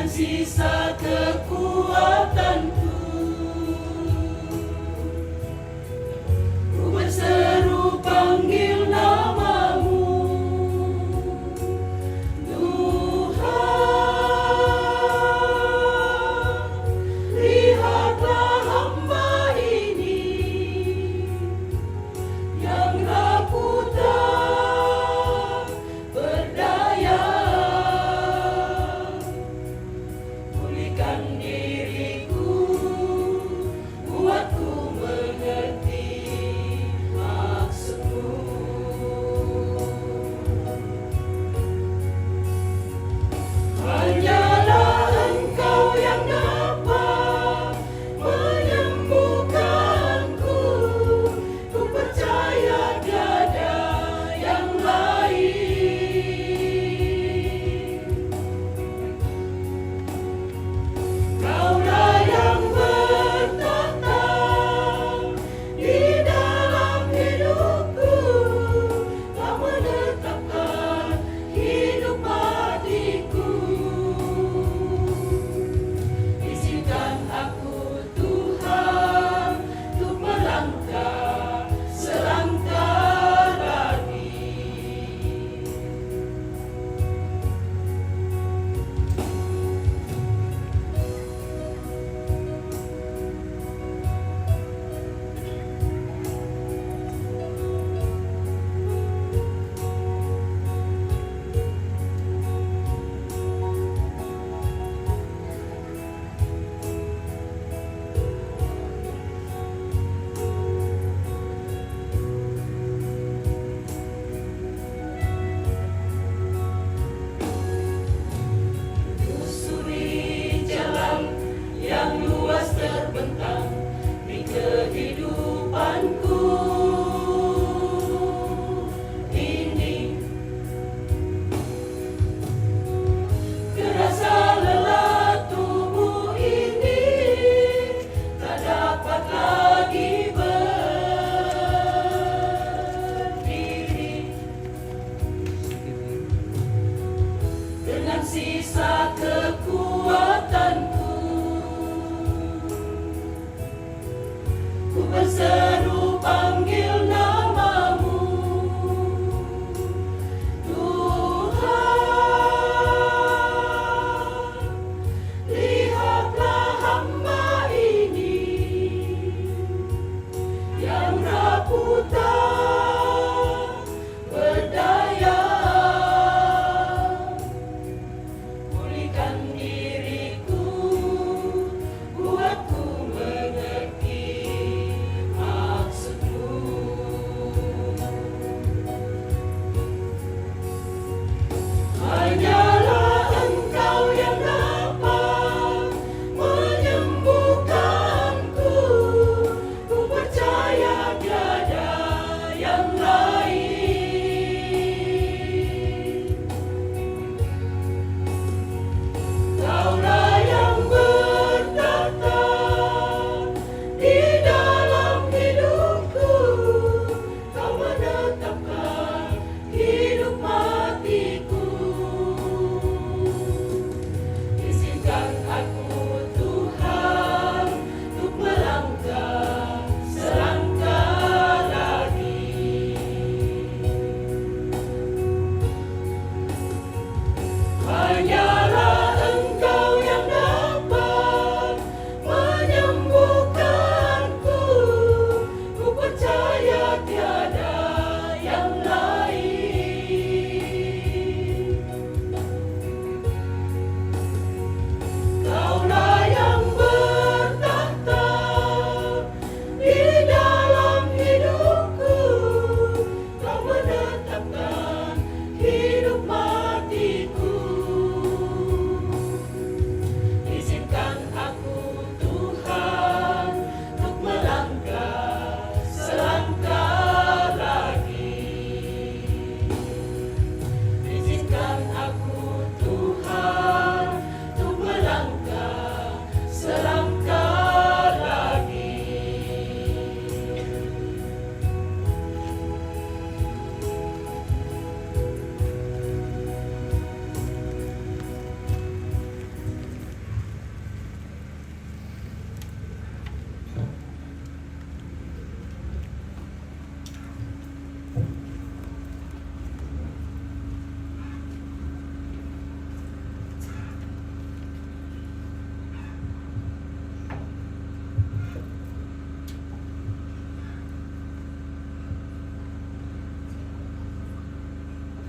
Sisa kekuatanku, ku berseru panggil namamu, Tuhan. Lihatlah hamba ini yang rapuh tak berdaya. Diriku, buatku mengerti maksudmu. Hanyalah Engkau yang dapat menyembuhkanku. Ku percaya tiada yang lain. Kaulah yang bertata di dalam hidupku, Kau menetapkan hidup hatiku. Izinkan aku, Tuhan, untuk melangkah selangkah lagi. Susuri jalan yang luas terbentang di kehidupanku ini. Kerasa lelah tubuh ini tak dapat lagi berdiri. Dengan sisa kekuatanku, ku berseru panggil namamu, Tuhan. Lihatlah hamba ini yang rapuh tak berdaya. Pulihkan diriku, buatku mengerti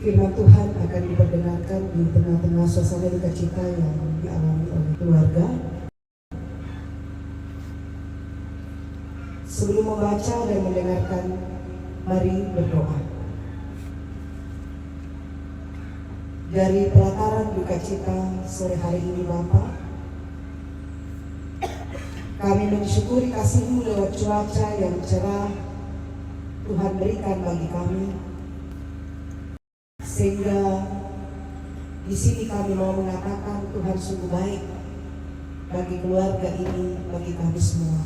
Firman Tuhan akan diperdengarkan di tengah-tengah suasana duka cita yang dialami oleh keluarga. Sebelum membaca dan mendengarkan, mari berdoa. Dari pelataran duka cita sore hari ini Bapa, kami mensyukuri kasih-Mu lewat cuaca yang cerah Tuhan berikan bagi kami, sehingga di sini kami mau mengatakan Tuhan sungguh baik bagi keluarga ini, bagi kami semua.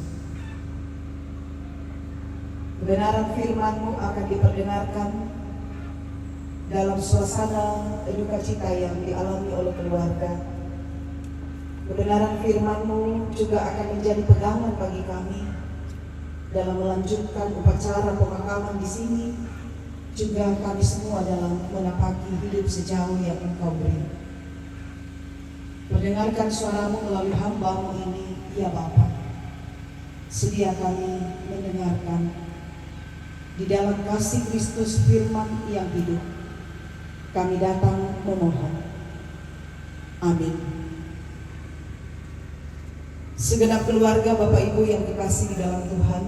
Kebenaran firman-Mu akan diperdengarkan dalam suasana duka cita yang dialami oleh keluarga. Kebenaran firman-Mu juga akan menjadi pegangan bagi kami dalam melanjutkan upacara pemakaman di sini, juga kami semua dalam menapaki hidup sejauh yang Engkau beri. Mendengarkan suara-Mu melalui hamba-Mu ini, ya Bapa. Sedia kami mendengarkan di dalam kasih Kristus firman yang hidup. Kami datang memohon. Amin. Segenap keluarga Bapak Ibu yang dikasihi di dalam Tuhan,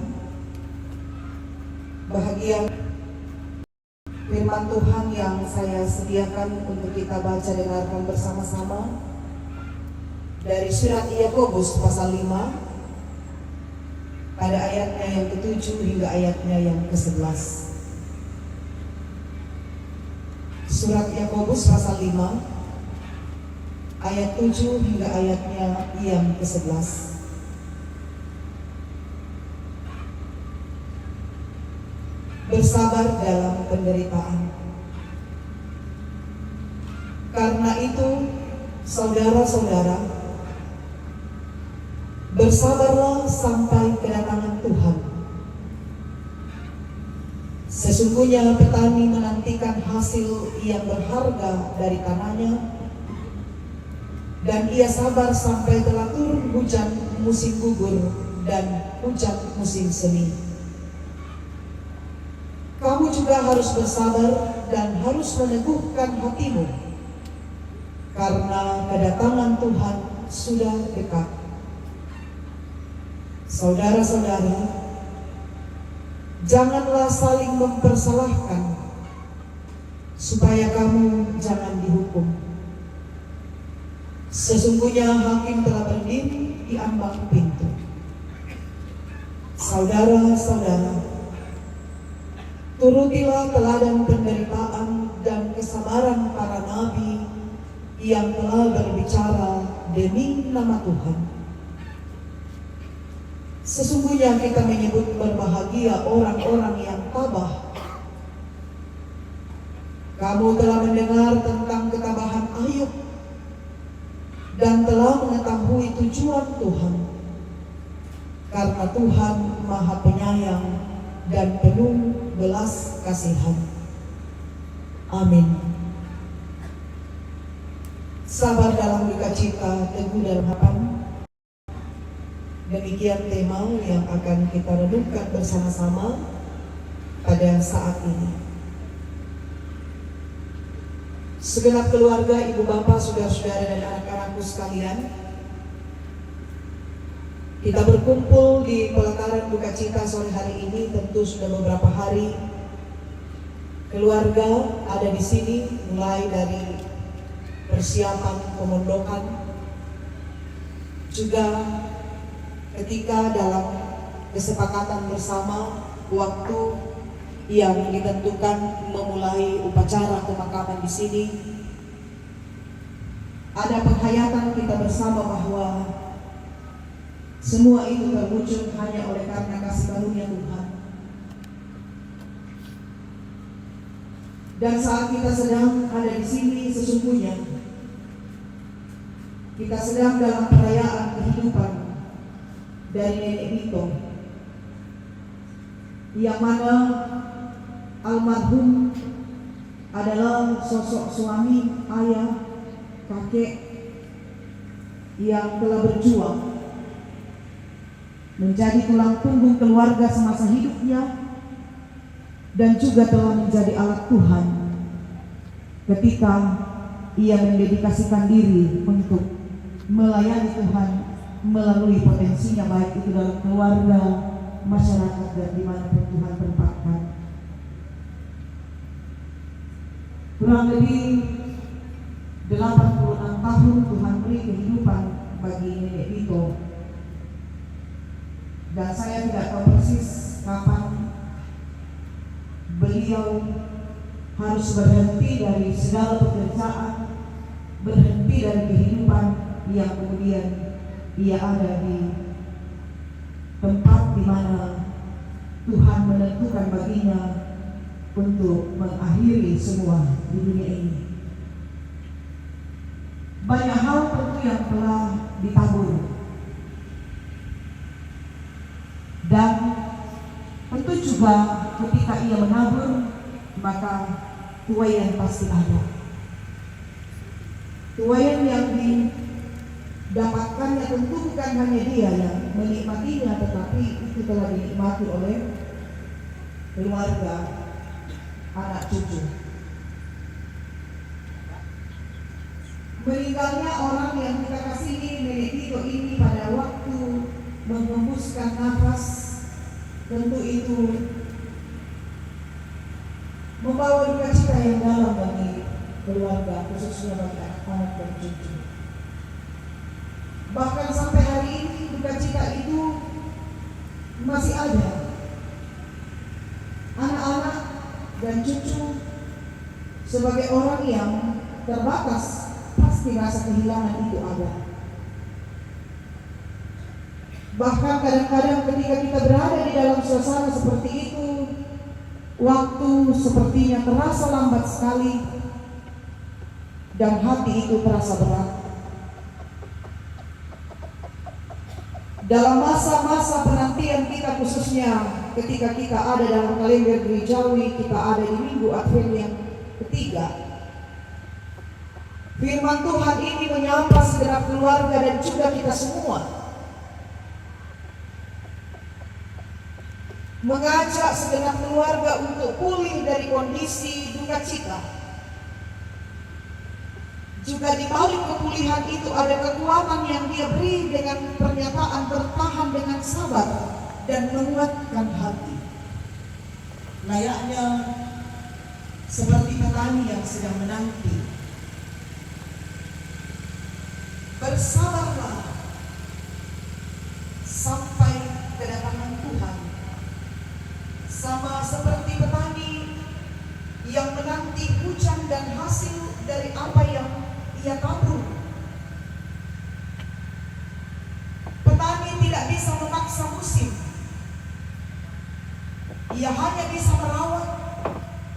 bahagia firman Tuhan yang saya sediakan untuk kita baca dengarkan bersama-sama dari surat Yakobus pasal 5 pada ayatnya yang ke-7 hingga ayatnya yang ke-11. Surat Yakobus pasal 5 ayat 7 hingga ayatnya yang ke-11. Bersabar dalam penderitaan. Karena itu, saudara-saudara, bersabarlah sampai kedatangan Tuhan. Sesungguhnya petani menantikan hasil yang berharga dari tanahnya, dan ia sabar sampai telah turun hujan musim gugur dan hujan musim semi. Kamu juga harus bersabar dan harus meneguhkan hatimu, karena kedatangan Tuhan sudah dekat. Saudara-saudara, janganlah saling mempersalahkan, supaya kamu jangan dihukum. Sesungguhnya hakim telah berdiri di ambang pintu. Saudara-saudara, turutilah teladan penderitaan dan kesabaran para nabi yang telah berbicara demi nama Tuhan. Sesungguhnya kita menyebut berbahagia orang-orang yang tabah. Kamu telah mendengar tentang ketabahan Ayub dan telah mengetahui tujuan Tuhan, karena Tuhan Maha Penyayang dan penuh belas kasihan. Amin. Sabar dalam duka cita, teguh dalam harapan. Demikian tema yang akan kita renungkan bersama-sama pada saat ini. Segenap keluarga, ibu bapak, saudara-saudara dan anak-anakku sekalian, kita berkumpul di pelataran duka cita sore hari ini. Tentu sudah beberapa hari keluarga ada di sini, mulai dari persiapan pemondokan, juga ketika dalam kesepakatan bersama waktu yang ditentukan memulai upacara pemakaman di sini, ada penghayatan kita bersama bahwa semua itu terwujud hanya oleh karena kasih karunia Tuhan. Dan saat kita sedang ada di sini, sesungguhnya kita sedang dalam perayaan kehidupan dari Nenek Vito, yang mana almarhum adalah sosok suami, ayah, kakek yang telah berjuang menjadi tulang punggung keluarga semasa hidupnya, dan juga telah menjadi alat Tuhan ketika ia mendedikasikan diri untuk melayani Tuhan melalui potensinya, baik itu dalam keluarga, masyarakat, dan dimanapun Tuhan tempatkan. Kurang lebih 86 tahun Tuhan beri kehidupan bagi Nenek Vito, dan saya tidak tahu persis kapan beliau harus berhenti dari segala pekerjaan, berhenti dari kehidupan yang kemudian ia ada di tempat di mana Tuhan menentukan baginya untuk mengakhiri semua di dunia ini. Banyak hal tentu yang telah ditabur, dan tentu juga ketika ia menabur, maka tuaian pasti ada. Tuaian yang didapatkannya tentu bukan hanya dia yang menikmatinya, tetapi itu telah dinikmati oleh keluarga, anak cucu. Meninggalnya orang yang kita kasihi, Nenek Vito ini, pada waktu menghembuskan nafas, tentu itu membawa duka cita yang dalam bagi keluarga, khususnya bagi anak-anak dan cucu. Bahkan sampai hari ini duka cita itu masih ada. Anak-anak dan cucu sebagai orang yang terbatas, pasti rasa kehilangan itu ada. Bahkan kadang-kadang ketika kita berada di dalam suasana seperti itu, waktu sepertinya terasa lambat sekali dan hati itu terasa berat. Dalam masa-masa penantian kita, khususnya ketika kita ada dalam kalender gerejawi, kita ada di Minggu Advent yang ketiga, firman Tuhan ini menyapa segenap keluarga dan juga kita semua, mengajak segenap keluarga untuk pulih dari kondisi duka cita. Juga di balik kepulihan itu ada kekuatan yang Dia beri dengan pernyataan bertahan dengan sabar dan menguatkan hati. Layaknya seperti petani yang sedang menanti. Bersabarlah sampai kedatangan Tuhan. Sama seperti petani yang menanti hujan dan hasil dari apa yang ia tabur. Petani tidak bisa memaksa musim. Ia hanya bisa merawat,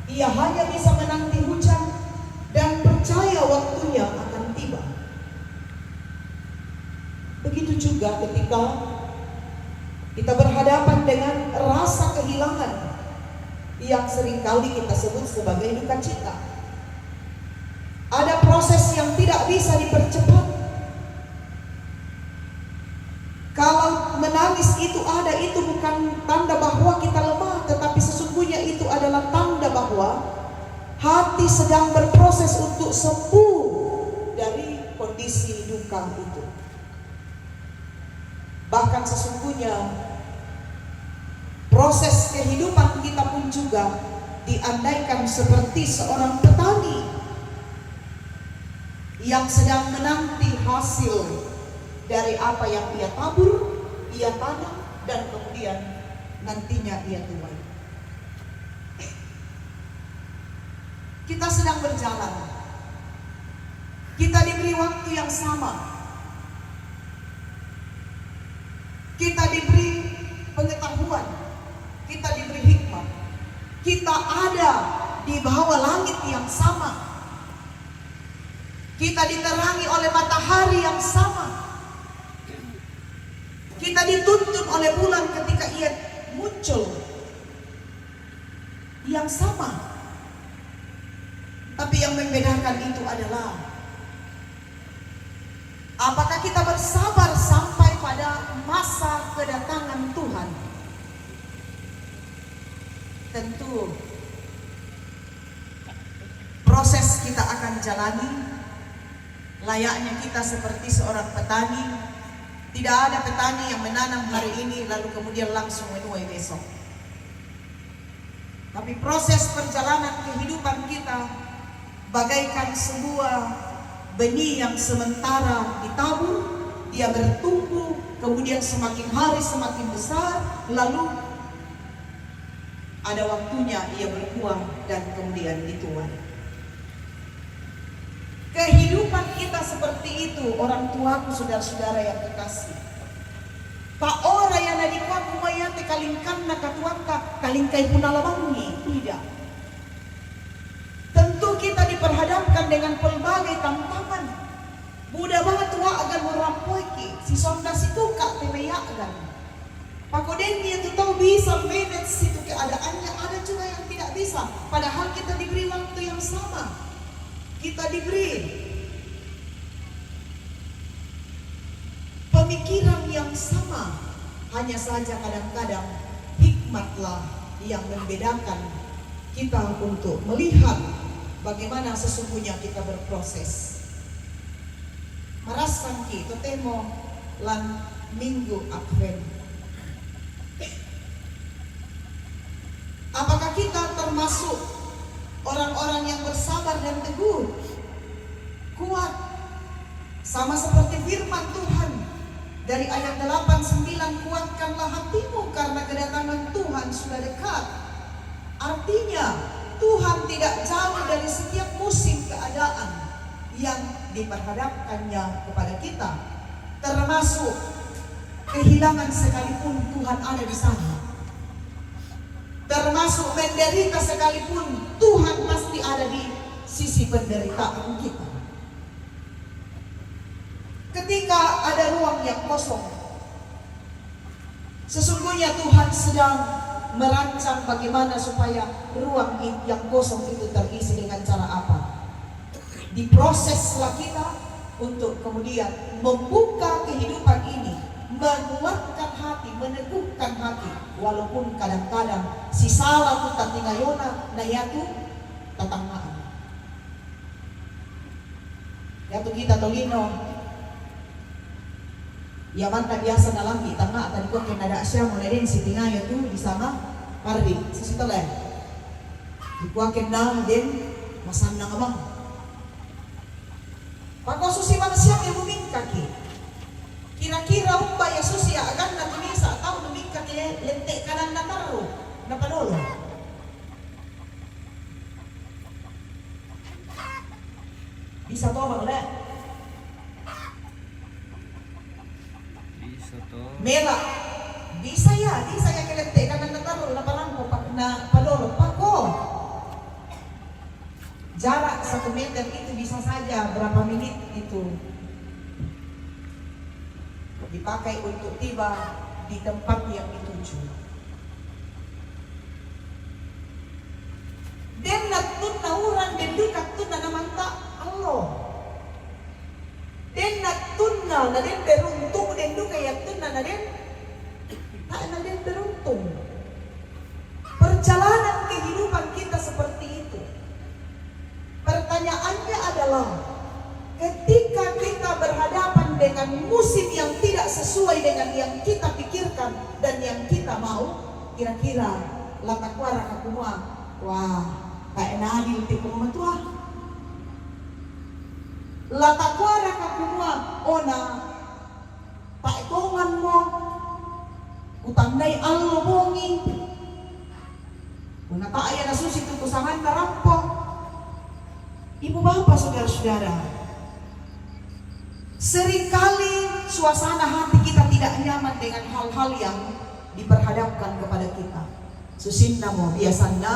ia hanya bisa menanti hujan dan percaya waktunya akan tiba. Begitu juga ketika kita berhadapan dengan rasa kehilangan yang seringkali kita sebut sebagai duka cita. Ada proses yang tidak bisa dipercepat. Kalau menangis itu ada, itu bukan tanda bahwa kita lemah, tetapi sesungguhnya itu adalah tanda bahwa hati sedang berproses untuk sembuh dari kondisi duka itu. Bahkan sesungguhnya proses kehidupan kita pun juga diandaikan seperti seorang petani yang sedang menanti hasil dari apa yang ia tabur, ia tanam, dan kemudian nantinya ia tuai. Kita sedang berjalan. Kita diberi waktu yang sama. Kita diberi pengetahuan. Kita diberi hikmah. Kita ada di bawah langit yang sama. Kita diterangi oleh matahari yang sama. Kita dituntun oleh bulan ketika ia muncul yang sama. Tapi yang membedakan itu adalah apakah kita bersabar sampai pada masa kedatangan Tuhan. Tentu proses kita akan jalani. Layaknya kita seperti seorang petani. Tidak ada petani yang menanam hari ini lalu kemudian langsung menuai besok. Tapi proses perjalanan kehidupan kita bagaikan sebuah benih yang sementara ditabur, dia bertumbuh, kemudian semakin hari semakin besar, lalu ada waktunya ia berbuah dan kemudian dituai. Kehidupan kita seperti itu, orang tuaku, saudara-saudara yang kekasih. Pak ora yang nadi kuaku mayate kalingkan nakatuaka kalingkai punalamangi. Tidak. Tentu kita diperhadapkan dengan pelbagai tantangan. Mudah banget tua agar merampoiki si sonda si tuka temeyakan. Pakoden dia tuh tahu bisa manage situ keadaannya, ada juga yang tidak bisa. Padahal kita diberi waktu yang sama. Kita diberi pemikiran yang sama, hanya saja kadang-kadang hikmatlah yang membedakan kita untuk melihat bagaimana sesungguhnya kita berproses. Marasan kita temo lan minggu Advent. Apakah kita termasuk orang-orang yang bersabar dan teguh, kuat, sama seperti firman Tuhan dari ayat 8-9, kuatkanlah hatimu karena kedatangan Tuhan sudah dekat. Artinya Tuhan tidak jauh dari setiap musim keadaan yang diperhadapkannya kepada kita, termasuk kehilangan sekalipun Tuhan ada di sana. Termasuk menderita sekalipun Tuhan pasti ada di sisi penderitaan kita. Ketika ada ruang yang kosong, sesungguhnya Tuhan sedang merancang bagaimana supaya ruang yang kosong itu terisi dengan cara apa. Diproseslah kita untuk kemudian membuka kehidupan ini, menguatkan hati, meneguhkan hati, walaupun kadang-kadang si salah tu tatingayona na yatu tatangaan. Yatu kita tolino yaman ta biasa na lang tanga tadi ko kinada siya mo na rin si tingayo tu di sana pardi sisitole. Ikuakin na din masan na ngabang. Pagko susiman siya may bumingkaki. Kira-kira umba Yesus ya agan na tumisa atau lumika kaya lente kanan na taro na panolo. Bisa to ba ulit? Bisa to. Mela. Bisa ya kaya lente kanan na taro na parangko na panolo. Pako. Jarak 1 meter itu bisa saja berapa menit itu dipakai untuk tiba di tempat yang dituju. Den natun na uran den dukat tun na namanta Allah. Den natun na den beruntung den dukay tun na den tak na den beruntung. Perjalanan kehidupan kita seperti itu. Pertanyaannya adalah ketika kita berhadapan dengan musim yang tidak sesuai dengan yang kita pikirkan dan yang kita mau, kira-kira latakwara kakumwa, wah, kayak nadil tikum matua. Latakwara kakumwa, ona, paekongan mo, utandai Allah bongi, una taaya na susi tukusangan tarampo. Ibu bapak saudara-saudara, seringkali suasana hati kita tidak nyaman dengan hal-hal yang diperhadapkan kepada kita. Susinda mo biasanya,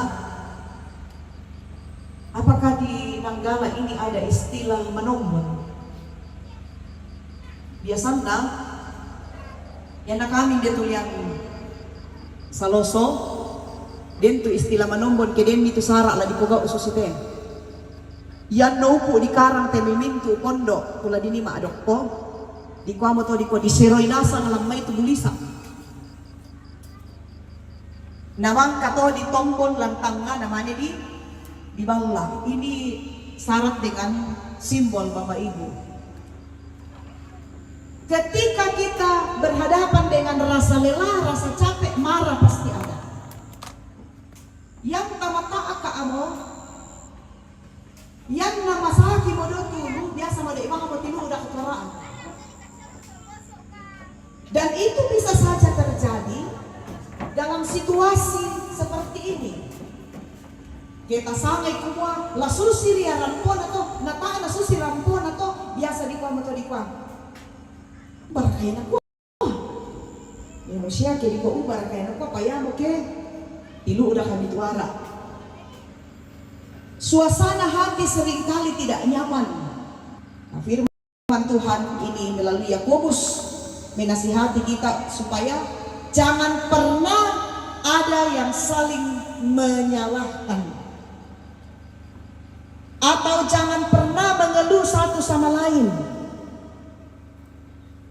apakah di Nanggala ini ada istilah menombon? Biasanya, yang kami dia tuh yang saloso, dia tuh istilah menombon, kedem itu sarak lah di pogok ususite. Yan naupo di karang temimintu pondok tula dini maadokpo di kwa mo to di kwa di seroy nasa ngalang may tubulisa namang kato di tombon lantang nga namanya di bangla. Ini syarat dengan simbol Bapak Ibu. Ketika kita berhadapan dengan rasa lelah, rasa capek, marah pasti ada. Yang tamata amo, yang nama saki modo tulu, biasa modo imang mo tinu udah ketuaraan. Dan itu bisa saja terjadi dalam situasi seperti ini. Kita sangai kumua la susi ria rampon atau nata na susi rampon atau biasa di kuam atau di kuam. Barakain aku. Manusia ke di kuam barakain aku payamo ke ilu udah kami tuara. Suasana hati seringkali tidak nyaman. Nah, firman Tuhan ini melalui Yakobus menasihati kita supaya jangan pernah ada yang saling menyalahkan. Atau jangan pernah mengeluh satu sama lain.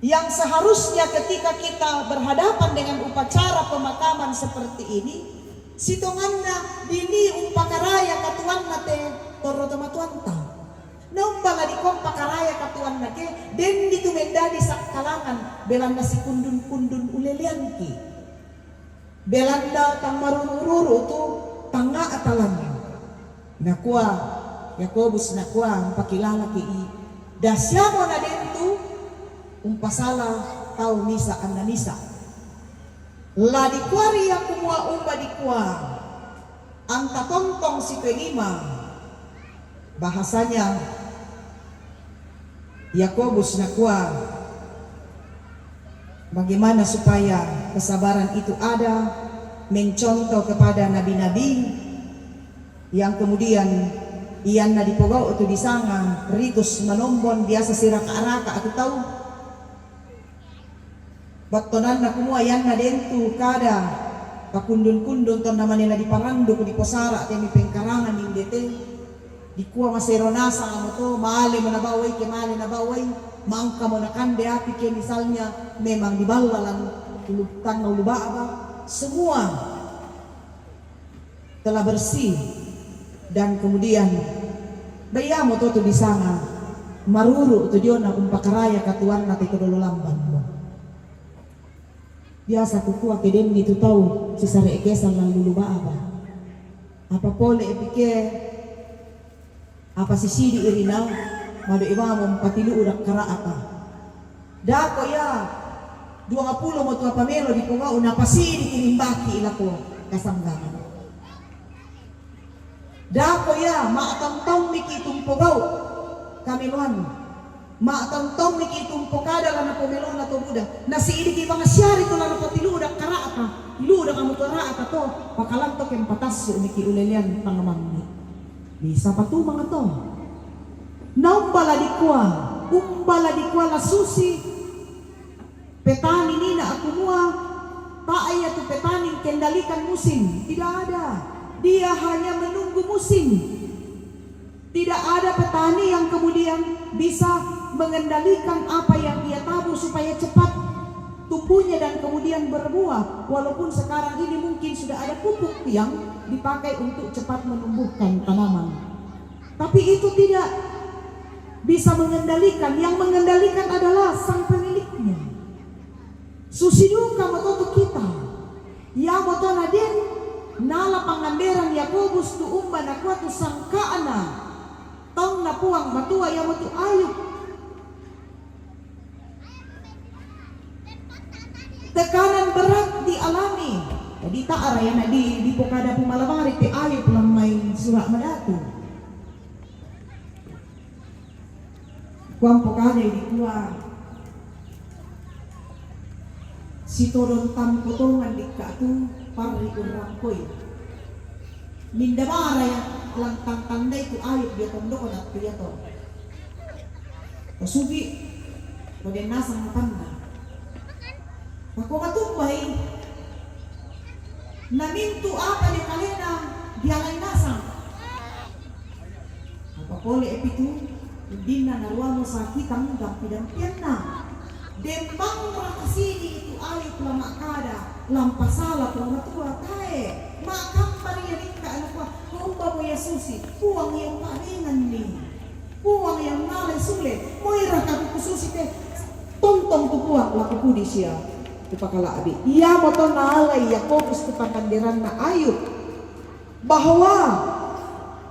Yang seharusnya ketika kita berhadapan dengan upacara pemakaman seperti ini, sitonganna dini umpakaraya katuan nate torotama tuanta. Nombala di kompakaraya katuan nake den ditu mendadi sak kalangan belanda si kundun-kundun ulelianki. Belanda tang marururu tu tangga atalan. Nakua Yakobus nakua pakilala ki dasyamo na dentu umpasala tau misa anda misa la dikuari ya kumua umba dikua angka tontong si kelima bahasanya Yakobus nakua bagaimana supaya kesabaran itu ada, mencontoh kepada nabi-nabi yang kemudian iyan na dipagaw atau disanga ritus manombon biasa sirak araka atau tahu baktonan na kumua yan na dentu kada pakundun-kundun ton naman nila dipangandu ko di posara at yung pengkarangan yung dete di kuwa maseronasa mo to maali mo nabaway ke maali nabaway maangka mo na kande api ke misalnya memang dibawalan tulugtan na ulubaba semua telah bersih. Dan kemudian bayamo to di sana maruru to diyon na umpakaraya katuan na titulolo lamban mo. Biasa kukuha kedem dito tau si sare ekesan ng luluba apa. Apa pole epike apa si sidi irina mado iba mo patilu udak karaata. Dako ya 20 mo tua pamelo di punga una pasidi kinimbaki ilako kasanggangan. Dako ya maatang-tang miki tumpogaw kamiluan maatang-tang miki tumpokada lana pomelo na to buda nasi idi ki mga syari to lana patilu udak karaata ilu udak kamu karaata to pakalang to ken patas miki ulelian pangamangni bisa patu mga to naumbala dikwa la susi petani nina akumua taaya tu petani kendalikan musim tidak ada. Dia hanya menunggu musim. Tidak ada petani yang kemudian bisa mengendalikan apa yang ia tabur supaya cepat tumbuhnya dan kemudian berbuah. Walaupun sekarang ini mungkin sudah ada pupuk yang dipakai untuk cepat menumbuhkan tanaman. Tapi itu tidak bisa mengendalikan. Yang mengendalikan adalah sang pemiliknya. Susiduka mototo kita. Ya motona den nala panganderan Yakobus tu umba na kuatu sangkaana tong na puang matua ya motu ayub tekanan berat dialami jadi tak araya na di pokada pumalamari ti ayub lamay surak madatu kuang pokada di kuwa si todon tam potongan di kaatu parikun rangkoy mindamara yang lantang tandai ku ayub dia tondokon at dia to pasugi bagian nasang tanda ako matumbay namintu apa di kalena dialay nasang apapole epitu hindi na naruwa mo sa kitang dampi-dampian na Dembang rakasini itu ayat lama kada lampa salah lama tua tae makam Maria nika anak wa kumba mo Yesusi puang yang palingan ni puang yang nale sulit moira ka kususi te tontong tu puang laku pudi sia tu pakala abi ia moto nalai Yakobus tu pakandiran na Ayub bahwa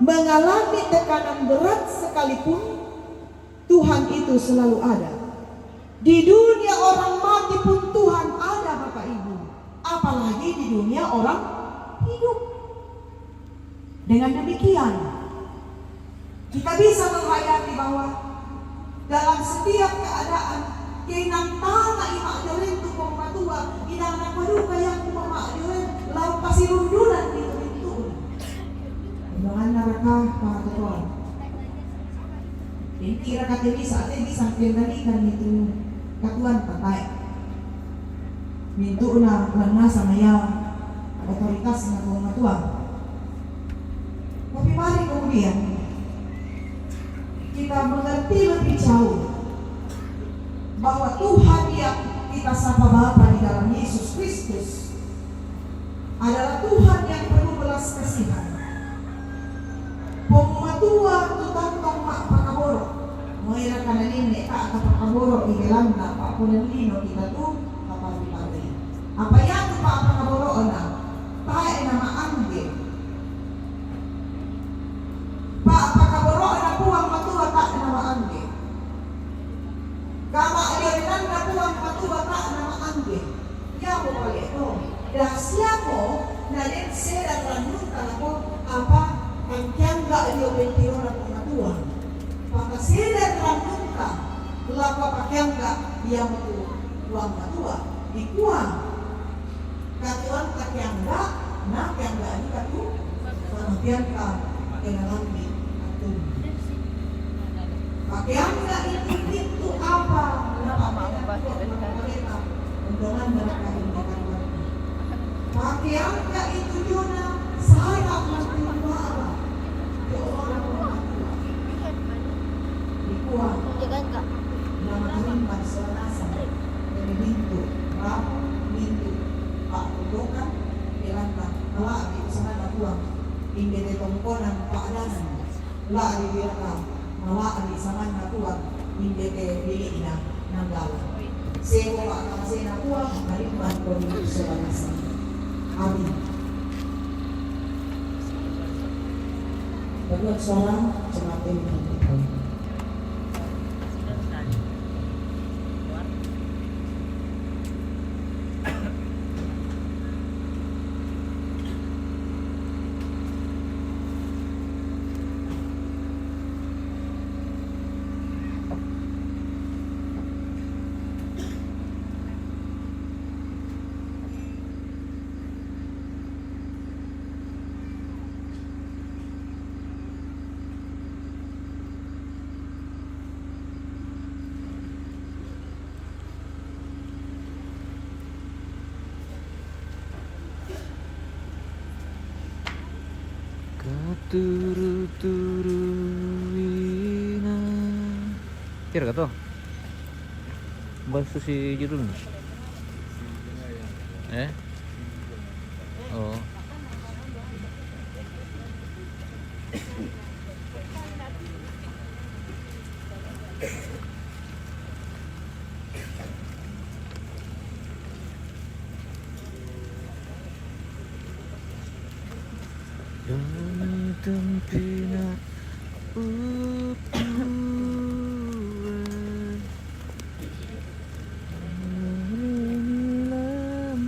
mengalami tekanan berat sekalipun Tuhan itu selalu ada. Di dunia orang mati pun Tuhan ada Bapak Ibu. Apalagi di dunia orang hidup. Dengan demikian kita bisa menghayati bahwa dalam setiap keadaan kinang tana ima adoren tu pematua inang napaduka yang kumama adoren lau pasirundulan itu. Dengan neraka para ketuan. Yang kira kata bisa kendalikan itu katuan patai. Mintu na lana sama yang otoritas na pematua. Tapi mari kemudian kita mengerti lebih jauh bahwa Tuhan yang kita sapa Bapa di dalam Yesus Kristus adalah Tuhan yang penuh belas kasihan. Pematua tutantong mak pakaboro, moira kananin neka atau pakaboro igelam na papunan lino kita tu kapal pare. Apa yang tu pak pakaboro ona, tae nama angge. Pak pakaboro ona puang matua tak nama angge. Kama aliran na puang matua tak nama angge. Ya mo pale to. Dahsiako na den sedang ranun talako apa pangkiangga dio bentirona pematua. Pakaseder ranunta lapa pakiangga dia metu uang matua dikuang. Katuan pakiangga na kiangga di katu pangkiangga kenalambi atu. Pakiangga itu apa? Mereka undangan mereka hindakan waktu. Pakiangga itu jona saya mesti marah. Dikuang nama kalimat selasa dari pintu rapu pintu pak tutukan dilantang lah di sana dikuang inde de tongkonan pak danan lah di birka malah di sana dikuang inde de bilina nanggala sewa pak kasih dikuang dari bantuan selasa amin. Bagi seorang semakin menentukan. Turu-turuina. Kira kata bahasa si judul oh Dami tempina upuan lamban.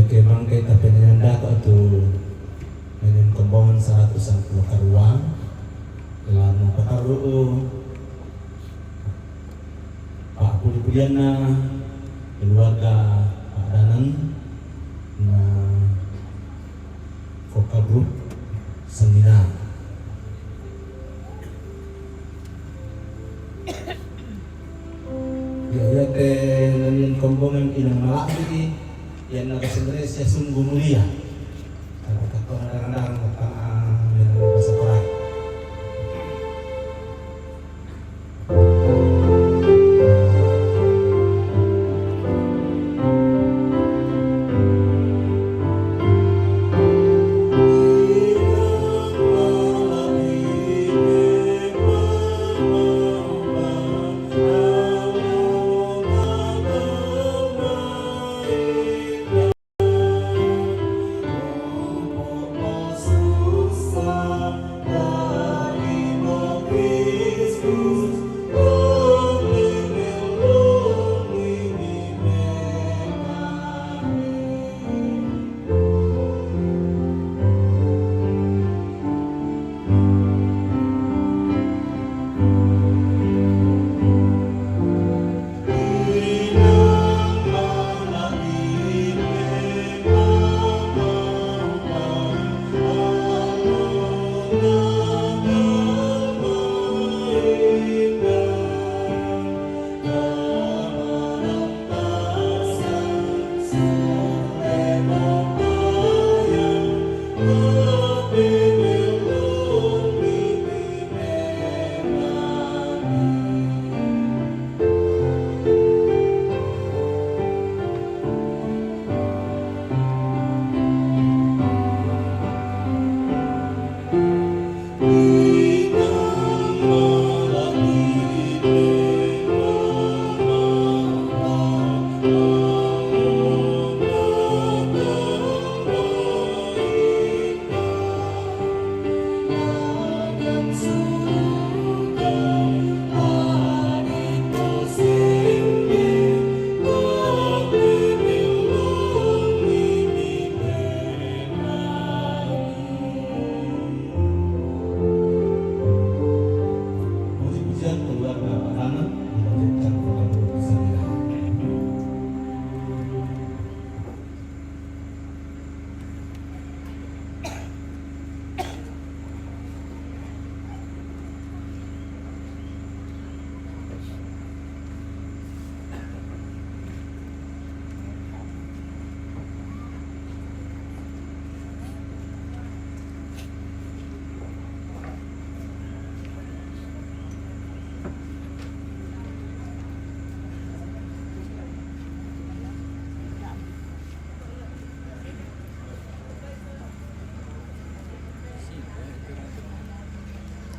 ke mangkai tapi nanda atau dengan kembongan 110 karuang lalu pakaru Pak Pudiana keluarga Pak Danan na Vokal Group Seminar ya ke dengan kembongan inang malaki yang naga sebenarnya saya sungguh mulia kalau kata kadang-kadang dengan bahasa Korea.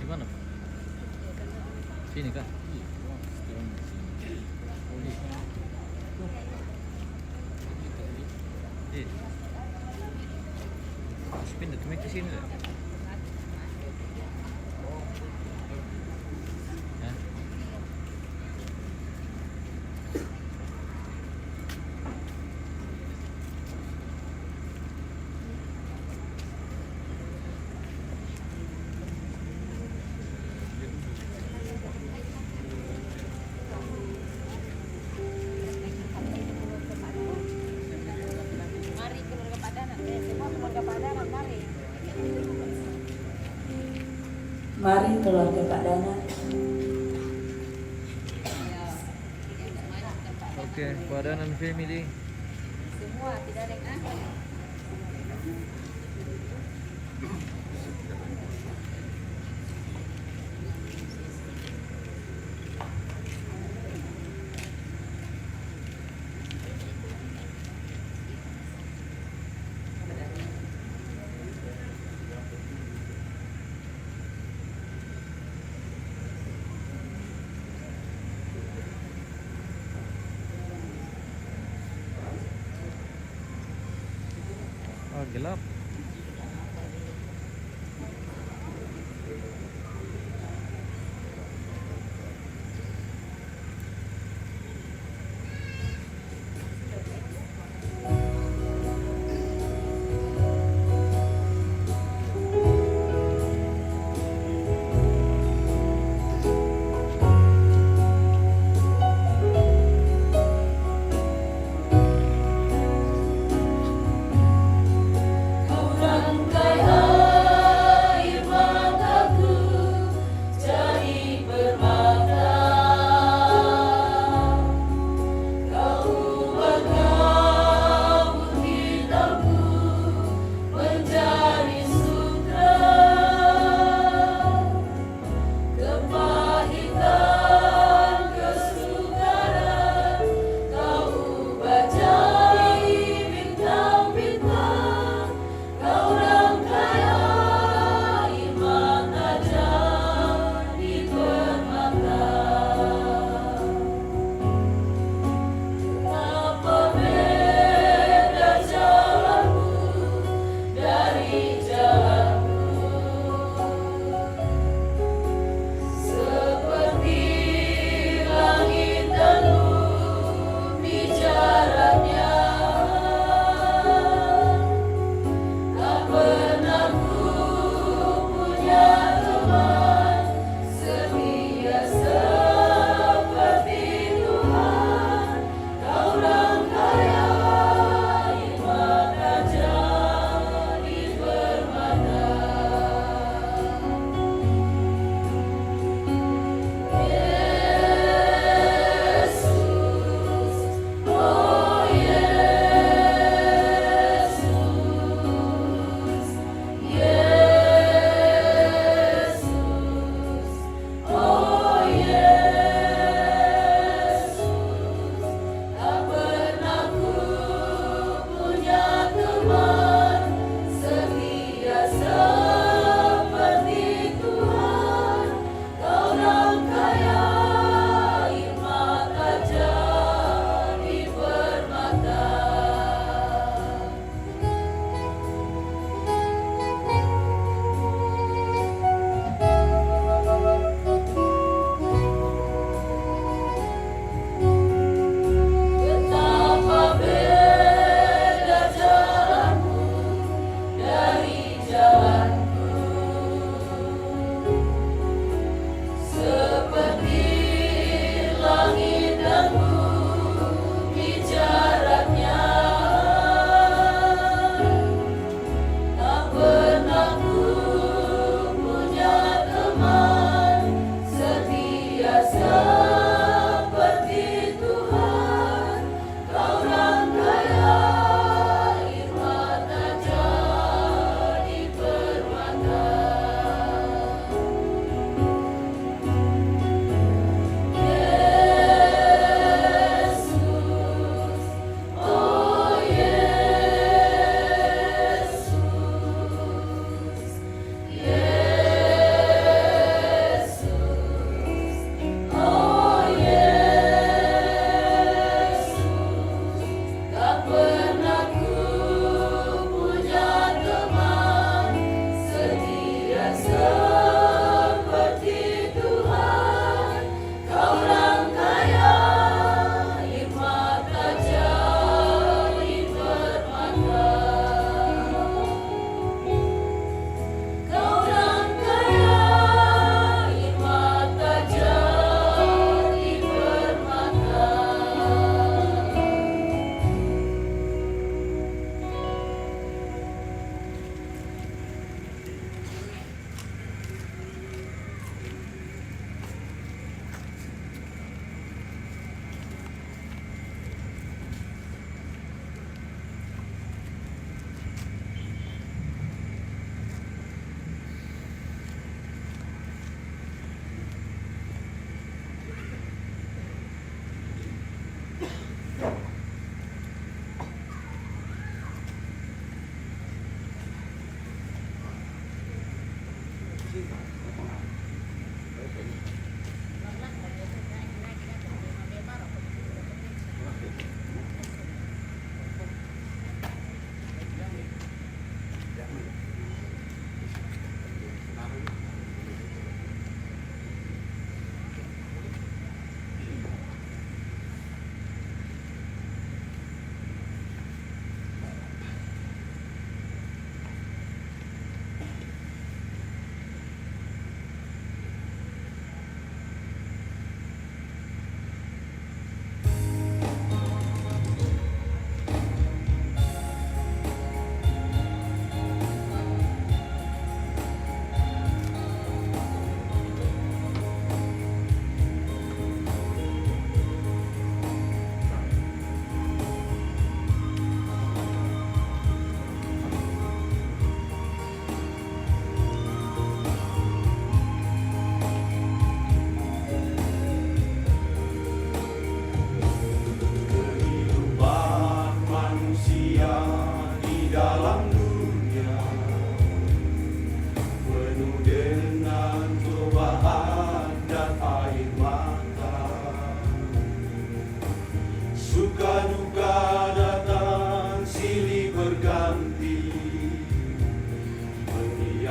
Gimana? Sini kah? Pindah tuh ke sini. Mari keluarga Pak Dana. Oke, Padanan Family. Semua tidak ada yang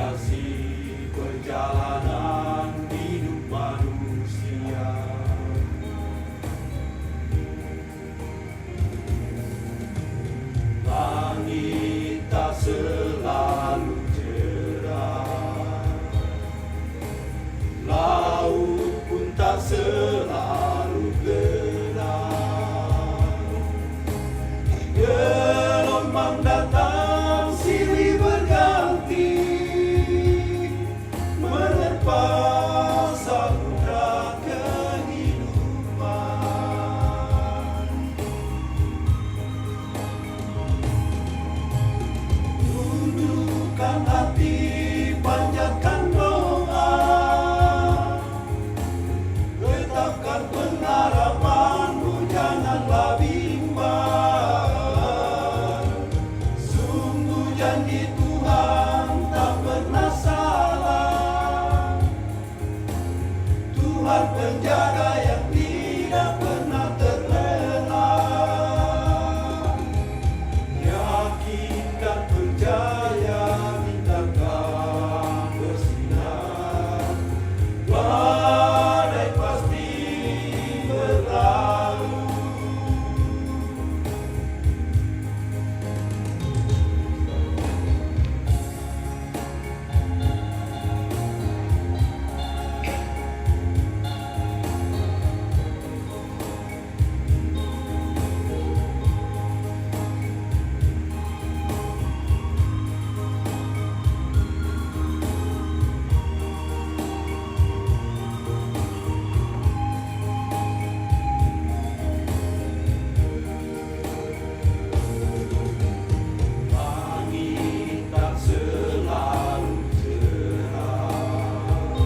menghiasi perjalanan hidup manusia. Langit tak selalu cerah, laut pun tak selalu tenang. Gelombang datang silih berganti, menerpa samudra kehidupan. Tundukkan hati, panjatkan doa, tetapkan pengharapanmu, janganlah bimbang. Sungguh janji Tuhan tak pernah salah, Tuhan penjaga yang tidak pernah terlena. Yakin dan percaya, bintangkan bersinar, badai pasti berlalu. Langit tak selalu cerah,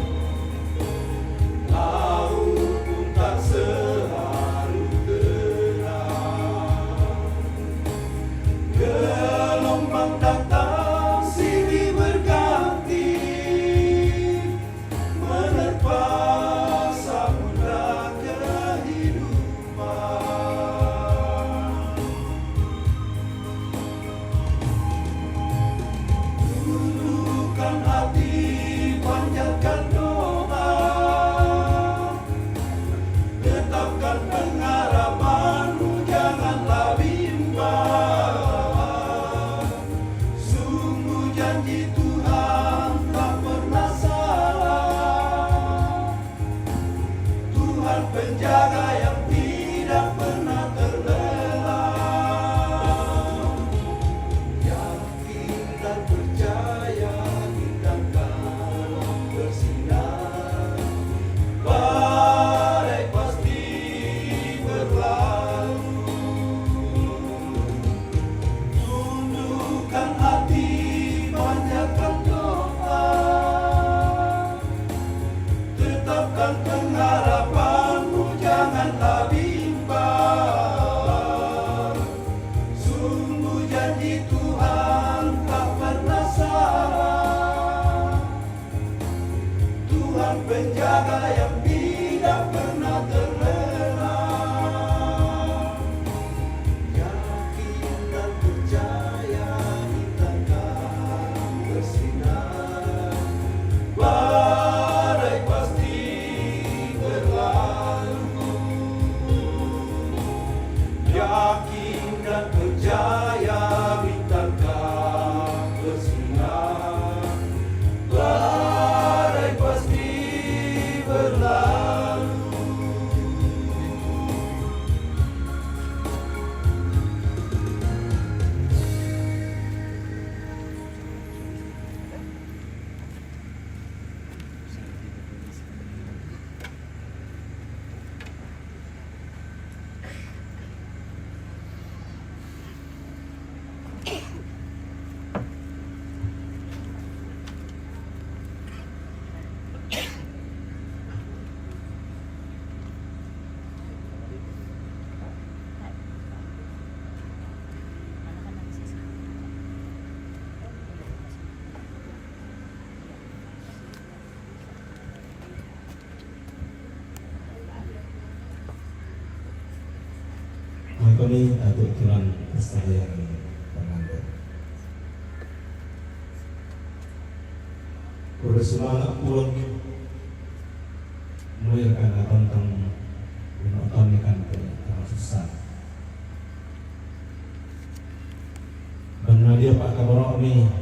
laut pun tak selalu tenang. Gelombang datang silih berganti, menerpa samudra kehidupan. Tundukkan hati, panjatkan doa, tetapkan pengharapanmu, janganlah bimbang. Sungguh janji Tuhan tak pernah salah, Tuhan penjaga yang tidak pernah terlena. Yakin dan percaya, bintangkan bersinar, badai pasti berlalu. Tundukkan hati, panjatkan doa, tetapkan pengharapanmu, janganlah bimbang. Sungguh janji Tuhan tak pernah salah, Tuhan penjaga yang tidak pernah terlena. Yakin dan percaya, bintangkan bersinar, badai pasti berlalu. Yakin dan percaya, bintangkan bersinar, badai pasti berlalu. kami atau aturan yang pengantin. udah semangat pulang mulai karena tentang menonton ikan ke tanah susah. Benar dia Pak Kabarok ni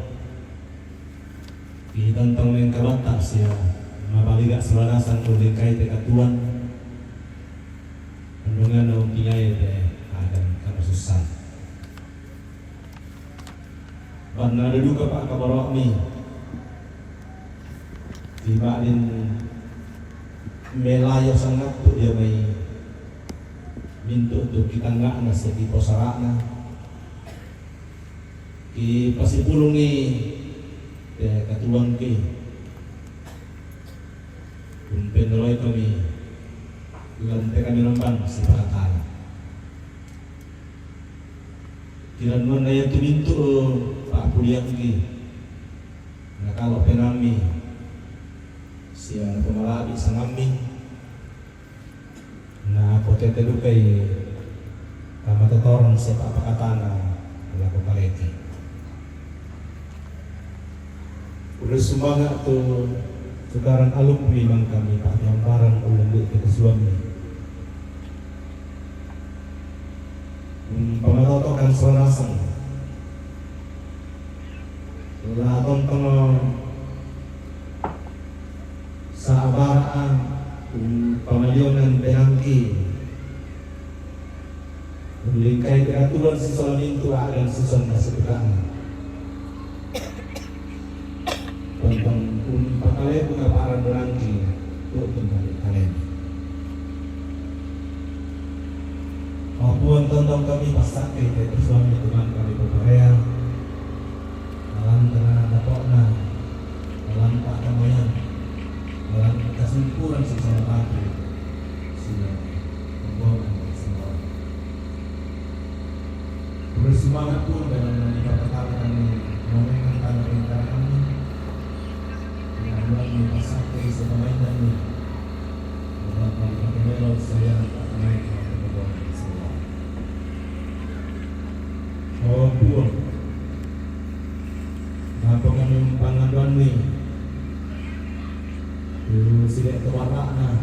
di tentang yang kabatak sia mabaliga selanasan udah kait dekat tuan pendungan naung tinggai deh ada tanah susah. Benar ada juga Pak Kabarok ni tiba din melayo sangat tu dia may minto tu kita nga na sa tipo sarana ki pasipulong ni katuwang ki kung penroy kami lante kami naman sa pakatala kiranuan na yan tuminto Pak Puliak ki nakalo penami siya na pumalabi sa ngamin na potete kay kamatotoron siya papakatana wala ko kaleti. Udah sumanga to sekarang alumni mang kami Pak yang barang ulang kita suami pamatotokan sonasan la tontong sa abaraan pamalyonan penangki lingkai peraturan siswa itu dan siswa masukkan tentang pakalai buka paran berangki untuk kembali kalian maupun tentang kami pasak dari suami teman kami berkarya dalam tanah dapokna dalam pak kamayan dalam kesimpulan secara tadi sudah membuat semua bersemangat pun dalam meningkatkan mengenangkan perintah kami dengan melalui pasake sebagai dan dalam melakukan melod saya akan naik ke membuat semua maupun apa kami panganduan ni sidak kewarna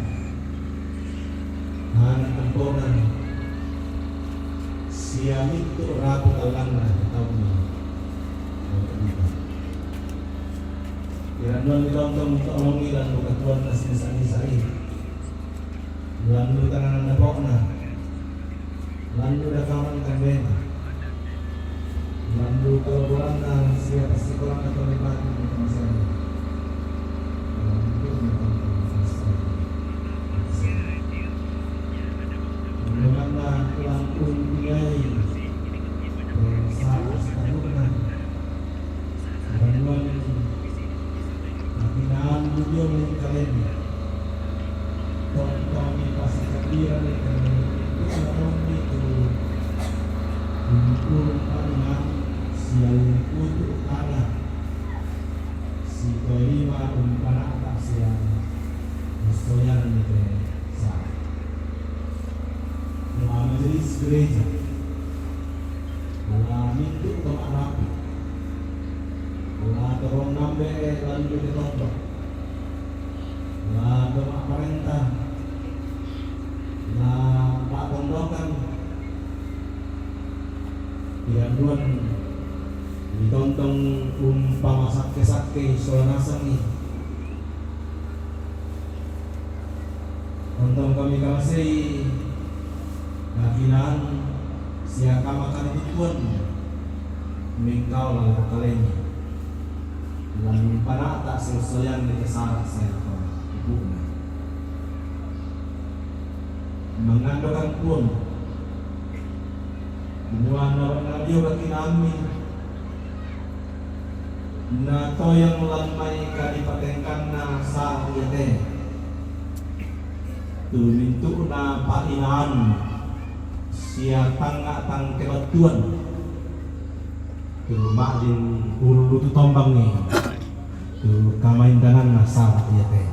anak amponan siam itu rabu alangna tahu ni kiranuan ditonton tolongi dan ketuan nasi-nasi lalu tangan dapokna lalu dakaman kambena lalu kelaburan siapa pasti kurang atau lebat untuk masalah gereja wala mintu ke arapi wala terong nambe lalu ditombak wala doa perintah wala pak pondokan diaduan ditontong umpama sakke-sakke solanasani tonton kami kasih nakinan siapa makan itu tuan mengkau lalu kalian lalu para tak sesuai di kesana saya ibu mengandalkan pun menuan radio bagi kami nato yang melamai kadipatengkan na sa yate tumintu na painan siya tang kebatuan tu makdin ulu tu tombang ni tu kamain danan nasar ya teh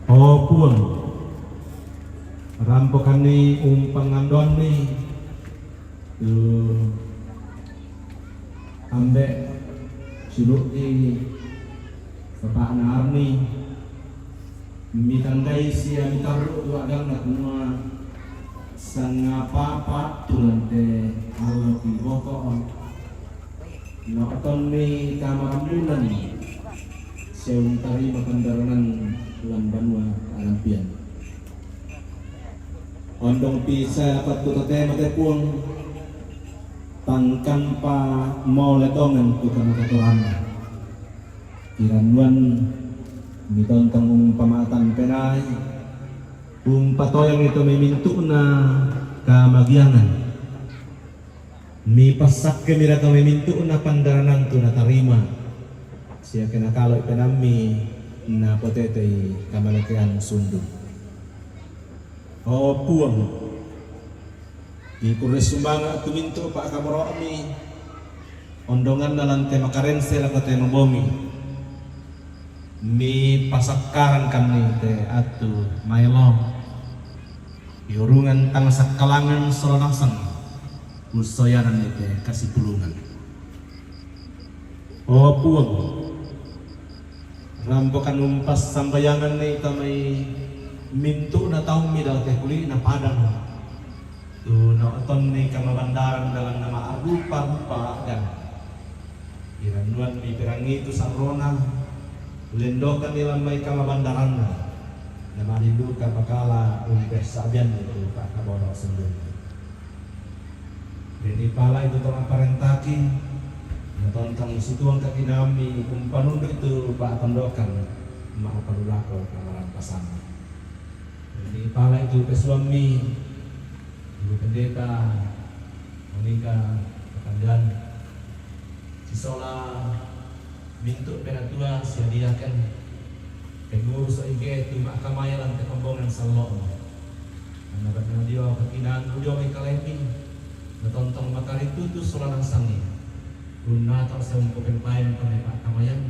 oh pun rampokan ni pangandon ni tu ambek suluk di Bapak Arni mitandai sia mitaru tu agang nak semua sangapa tulan te Allah di boko noton mi kamarambulan seung tari makandaranan tulan banua alampian ondong pisa pat tutote mate puang tangkan pa mau letongan tukang katoran iranuan miton tanggung pamatan penay patoyang ito may minto na kamagyangan mi pasak kemira ka may minto na pandaranan to na tarima siya kinakaloy penami na potetoy kamalakihan sundo o puang di kuris sumbanga tuminto pa kamaro mi ondongan na lang te makarense lang te mabomi mi pasakaran kami te atu mailong iurungan tang sakalangan soranasang usoyanan ite kasih pulungan oh puang rampokan umpas sambayangan ni tamay mintu na taong midaw te kuli na padang tu na oton ni kamabandaran dalam nama rupa-rupa dan iranuan mi pirangi tu sarona lendokan nila may kamabandaran na marindu ka bakala umpes sabian itu Pak Kaboro sendiri. Jadi pala itu tolong parentaki natontang situang kaki nami kumpanundu itu Pak Tondokan mau padulako kamaran pasang. Jadi pala itu pesuami ibu pendeta Monika Pekandan Cisola mintuk penatua siadiakan pengurus IG tu makamaya lan pembongan salon karena karena dia kekinan dia may kalemping natontong matari tutu solanang sangi guna atau sa pempempayan panay pakamayan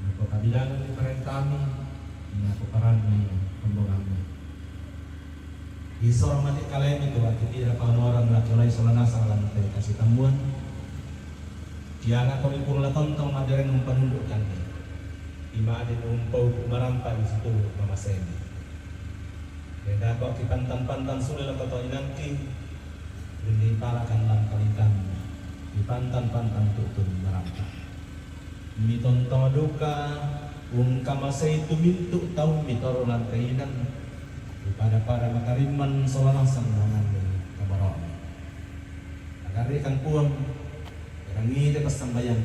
napakabilangan ni parentami napaparan ni pembongan ni isor mati kalemping tu at tidak panoran na tulay solanasang lan tayo kasih tamuan dia anak kami pun latong adaran mempenundukkan ima ada numpau marampai situ mama seni beda kok kipantan-pantan sudah lah kata nanti ini parakan lang kalikan dipantan-pantan tutun marampai mi tontong duka kamasa itu mintu tahu mitoro lantainan pada para makariman solanasang nangan kabarong agar ikan puang rangi de pasambayan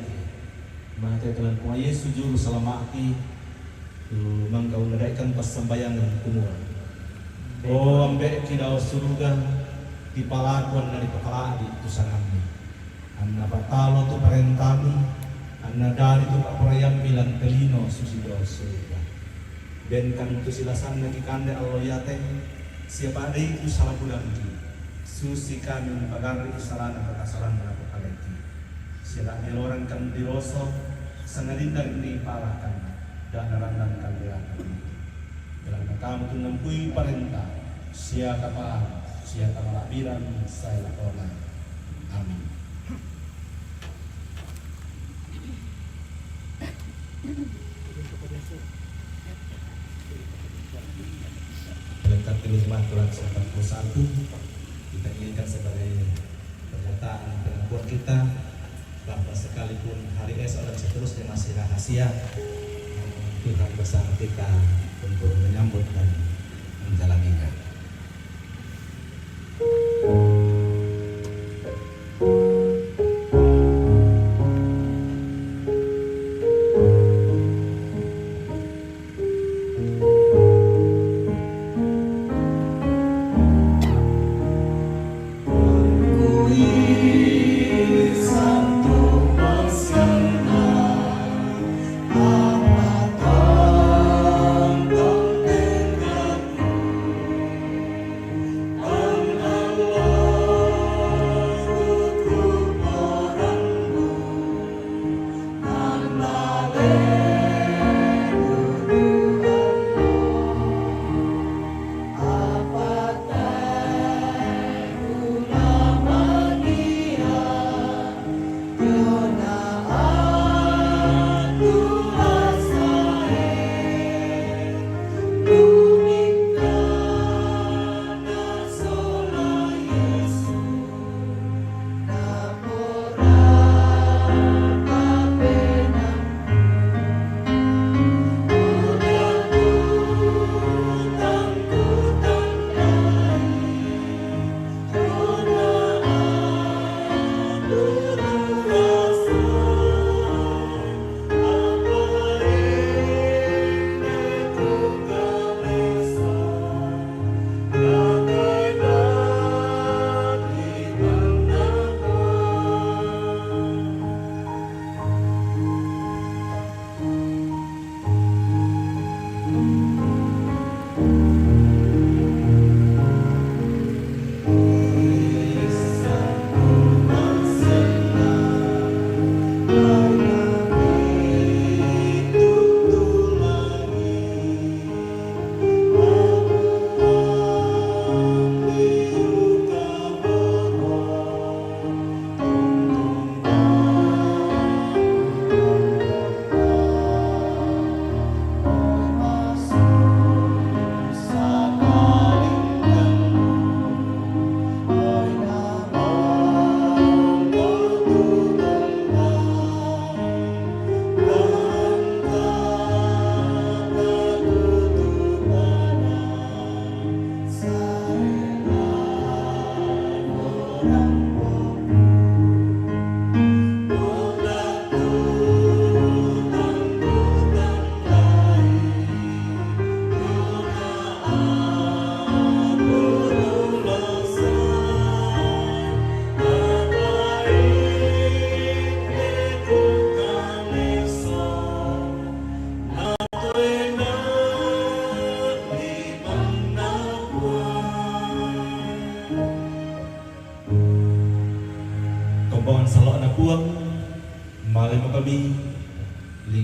mata telan po Yesus juru salamaki tu mangkau nadaikan pasambayangan kumur oh ambe kidao suruga di palakuan dari kepala di tusanami anna patalo tu parentami anna dari tu paporayam bilang kelino susido surga dan kan tu silasan lagi kande aloyate siapa ada itu salah bulan susi kami pagari salana pakasaran na pakalenti sila niloran kan diroso sangadindang ni palakan dan narandang kaliakan dalam kamu tu nampui parenta sia kapal sia kamalabiran saya lakonan amin. Lengkap kelima Tuhan 41 kita inginkan sebagai pernyataan pengakuan kita bahwa sekalipun hari esok dan seterusnya masih rahasia, Tuhan bersama kita untuk menyambut dan menjalaninya.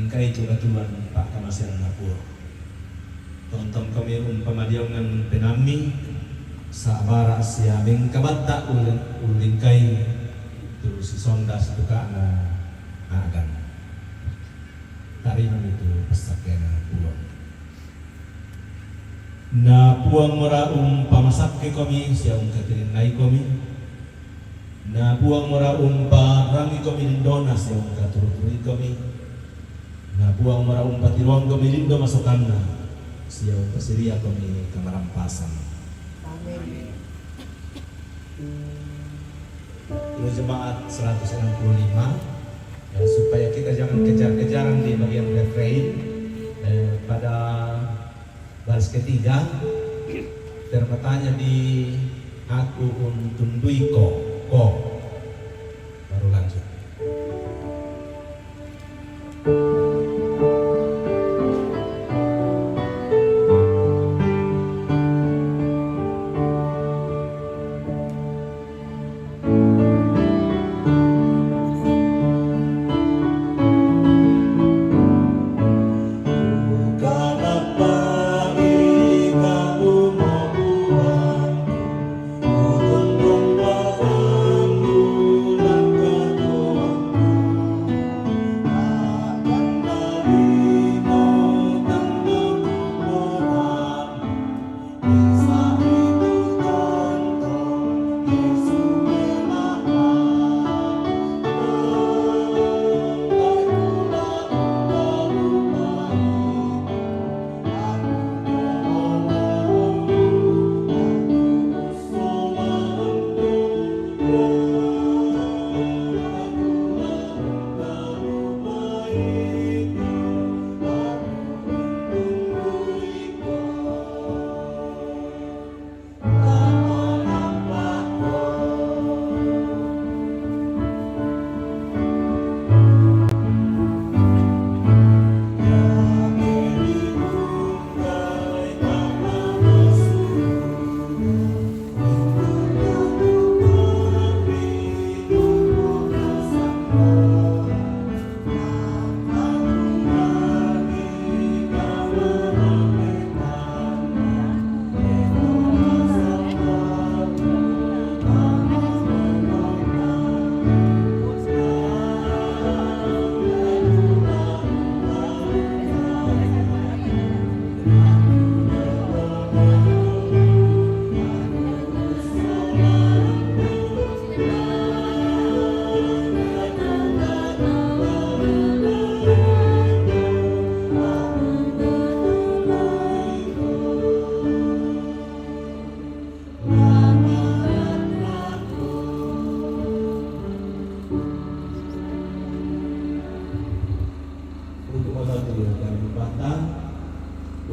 lingkai tuan Pak Kamasiran Napur. Tonton kami pemadiangan penami sabara siaming kabata ulingkai itu si sondas itu kana agan. Tarinam itu pesakena puang. Na puang mora pamasak ke kami siang katirin nai kami. Na puang mora parangi kami lindona siang katuruturi kami. Na puang mora patiruang kami lindo masukanna siang kasiria kami kamarampasan. Amin. Ini jemaat 165 ya, supaya kita jangan kejar-kejaran di bagian refrain. Pada baris ketiga terpetanya di aku untundui ko baru lanjut.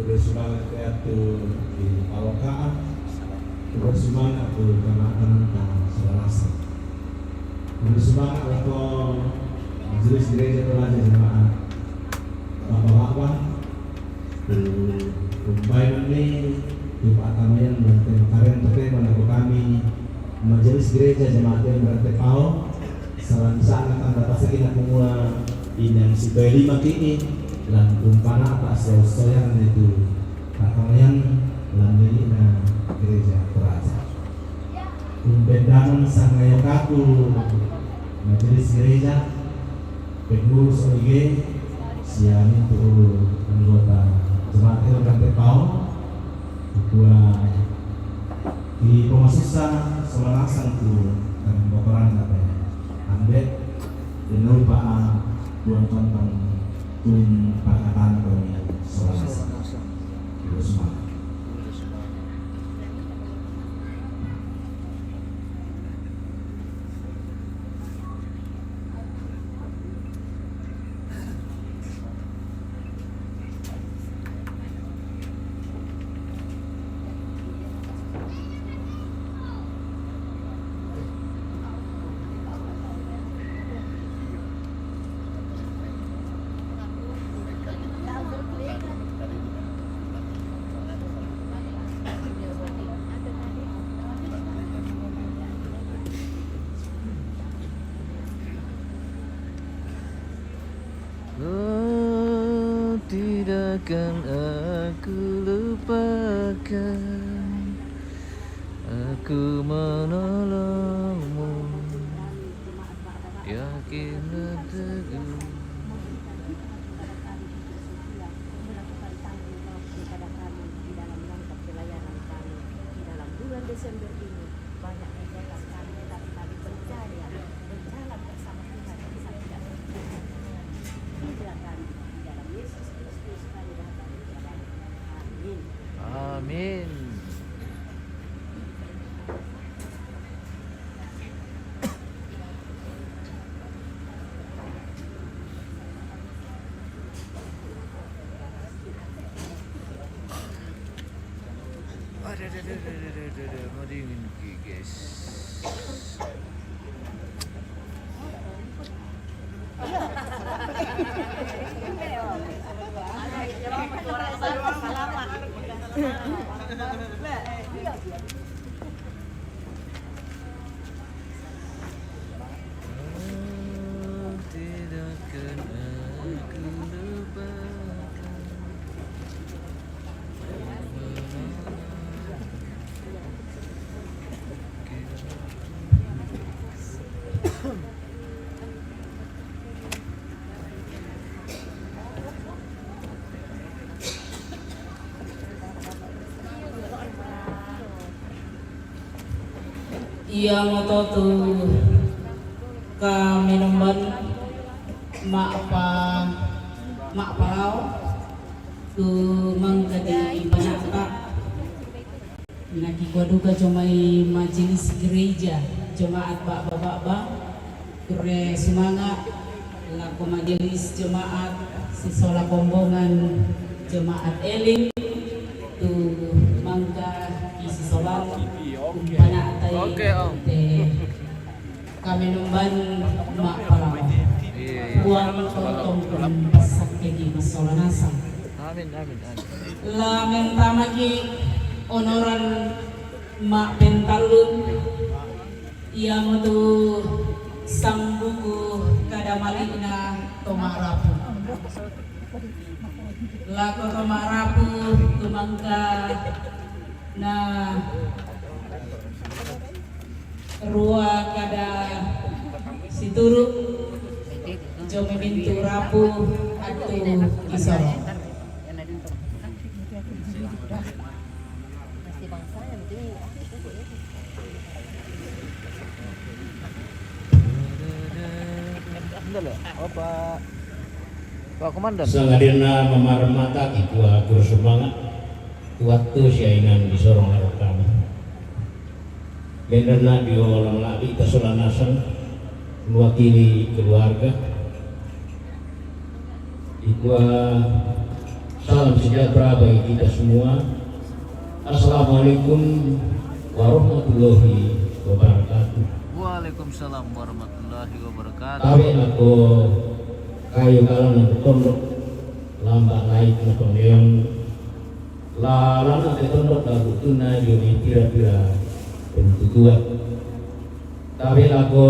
Bersemangat kreatif di Palokaan, bersemangat di Kanakan dan Selasa. Bersemangat untuk majelis gereja pelajar jemaat Bapak-bapak, Kumbayan ini Bapak Tamayan dan kemarin terima aku kami majelis gereja jemaat yang bertepau salam sangat anda pasti nak semua ini yang si lima kini dan umpana atas soyan itu Tamayan lamili na gereja peraja kumbendangan sang ngayokaku majelis gereja pengurus OIG siang itu anggota jemaat yang bertepau kedua di pemasusan selalasan tu dan bokoran apa ya ambek denul pak tuan tentang tun pakatan kami selalasan itu semua. takkan aku lupakan. Aku menolongmu, yakinlah teguh. Desember ini banyak yang kami, tetapi kami percaya berjalan bersama Tuhan bisa tidak berhenti. Tidak kami di dalam Yesus Kristus kami dapat berjalan. Amin. Amin. Ada, mau dingin guys. Tidakkan aku lupakan. Ia moto tu kami nomban mak parau tu mengkadi panaka naki duga comai majelis gereja jemaat bapak kure semangat laku majelis jemaat sisola kombongan jemaat eling tu mangka isi solat panatay Oke, Om. kami numban mak parau Iya. buang totong pasak kegi masola nasang Amin. lamen tamaki onoran mak pentalun ia metu sang buku kadamalina tomarapu lako tomarapu tumangka na rua kada situru jomi bintu rapu atu isoro Pak Komandan. Sangadina memarmata kitua guru semangat waktu siainan di sorong laro kami. Benderna diolang lagi kesulanasan mewakili keluarga. Ikwa salam sejahtera bagi kita semua. Assalamualaikum warahmatullahi wabarakatuh. Waalaikumsalam warahmatullahi wabarakatuh. Tapi aku kayu kalan tondok lambat naik nonton yang lalang tondok lagu tuna jadi pira-pira bentuk tapi aku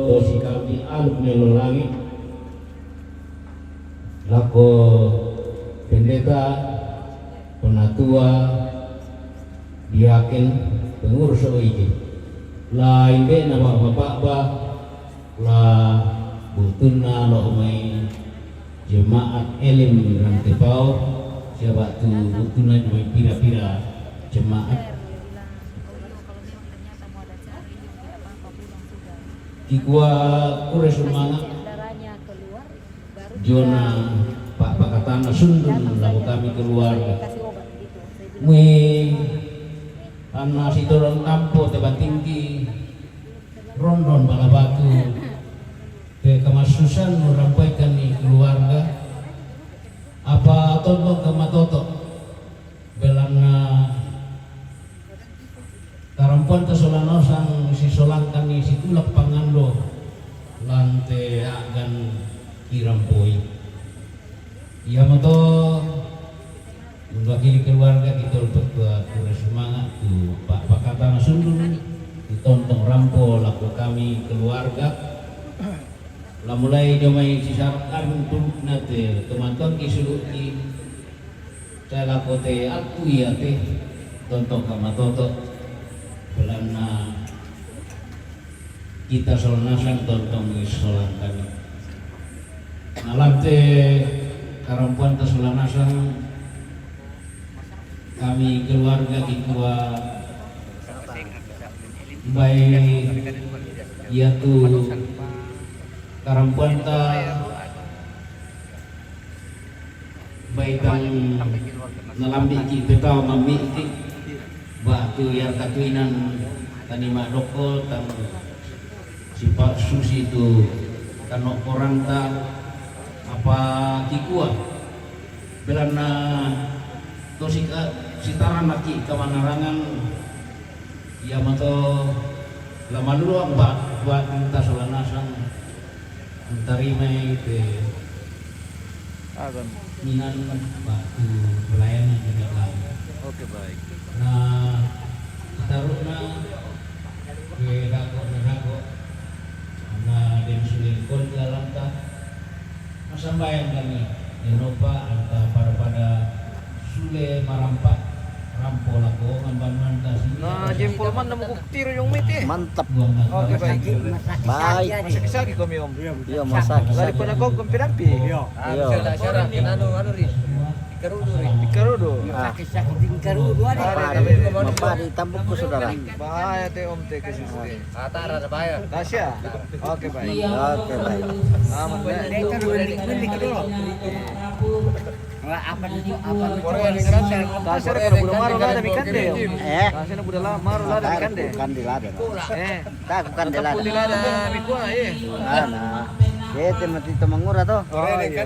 tosi kami aluk melolangi laku pendeta penatua diaken pengurus OIG lain be nama bapak lah butuna lo mai jemaat elim rantepau siapa tu butuna cuma pira-pira jemaat Kikwa kure semangat Jona Pak Pakatana Sundun lalu kami keluarga Mui Karena sitorong tampo tebat tinggi Rondon Balabatu ke kemasusan merampaikan nih keluarga apa tonton kematoto belanga karampuan kesolanosan si solangkan nih si tulak pangando lante agan kirampoi iya moto mewakili keluarga kita bertua kure semangat tu Pak Pakatana Sundun ditontong rampo laku kami keluarga lah mulai domai sisarkan untuk nate teman-teman kisuluki Cala kote aku iya te tontok kama toto belana kita solonasan tontong isolan kami nalante karampuan tasolanasan kami keluarga kita baik yaitu karampuan ta baik kang nalambi kita tau mamiti batu yang katuinan tani madoko tang sifat susi itu tanok orang ta apa kikua belana tosika sitaran laki kamanarangan ya mato lama dulu buat kita solanasan antarima itu Akan. minan batu pelayanan juga lah. Oke, baik. Nah taruhna ke dago na den sulil kon dalam ta masambayan kami Enopa anta pada sule marampak rampol ako ngamban mantas Nah, jempol man namu kuktir yung meat eh. Mantap. Oke, baik. Baik. Masaki-saki kami om. Iya masak. Lari pun aku kumpi-rampi. Iya. Ikarudo. Ah, Ada mapadi tambuk ko saudara. bahaya teh om teh ke sini. Tasya. Oke, baik. Oke baik. Aman deh. Tasya kalau budak maru lah demi kande. Tasya na budak maru lah demi kande. Bukan di lada. Tak bukan di Tetap lada. pun dilada mikua eh. Nah, dia mati temangura tuh. Oh iya.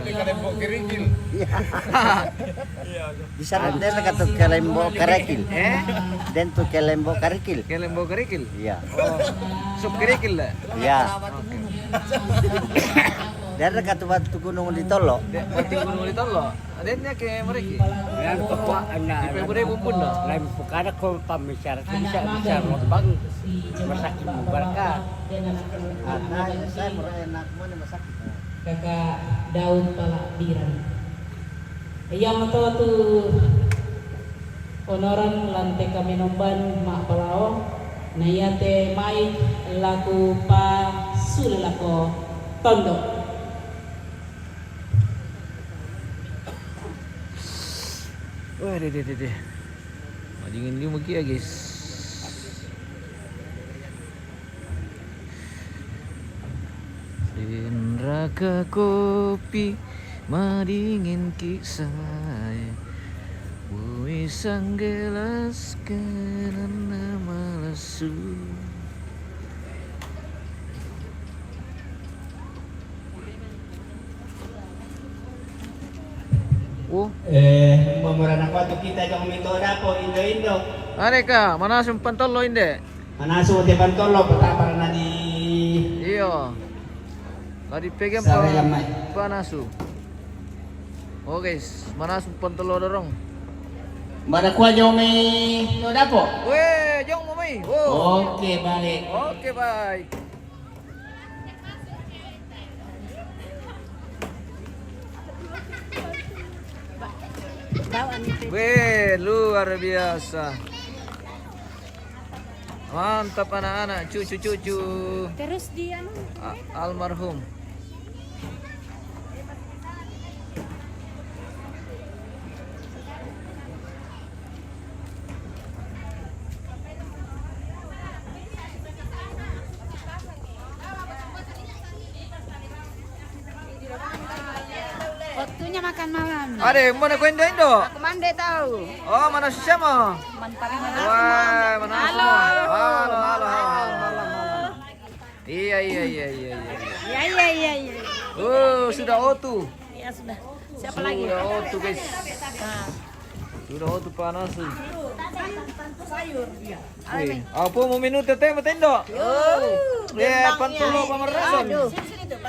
Bisa nanti kata kelembo karekil. Dan tuh kelembo karikil. Kelembo kerikil. Iya. Oh. Sup kerikil lah. Iya. Dan kata batu gunung di Tolo. Berarti gunung di tolo. Adanya ke mereka. Di pebudai bumpun dah. Lain perkara kau pembicara bisa bang masakin berkah. Nah, saya murah enak mana masak. Kakak Daud Palabiran. Yang itu tu honoran lantai kami nomban mak palao. Nayate mai laku pa sulako tondok. Wah, deh. Dingin dia mungkin ya guys. Neraka kopi madingin kisah bumi sang gelas karena malasu. Oh, Memerana waktu kita jangan minta dapo Indo. aneka mana sumpan tolo inde? Manasu di Pantolo para na di Iyo. Lari pegang Sari lamai. panasu. Oh guys, mana sumpan tolo dorong? Mana kuah jauh may no dapo. Weh, jong mamai. Oh. Oke balik. Oke, baik. Weh, luar biasa. Mantap anak-anak, cucu-cucu Terus dia almarhum. waktunya makan malam. Ade, mana kau Indo? Aku mande tahu. Oh, mana si siapa? Manfaatnya Wah, mana Halo. halo. Iya. Iya. Oh, sudah otu. Ya sudah. Siapa lagi? Sudah otu guys. Nah, Sudah otu panas. sayur. Wih, apa mau minum teh Indo? Ya, pantulo pamerasan.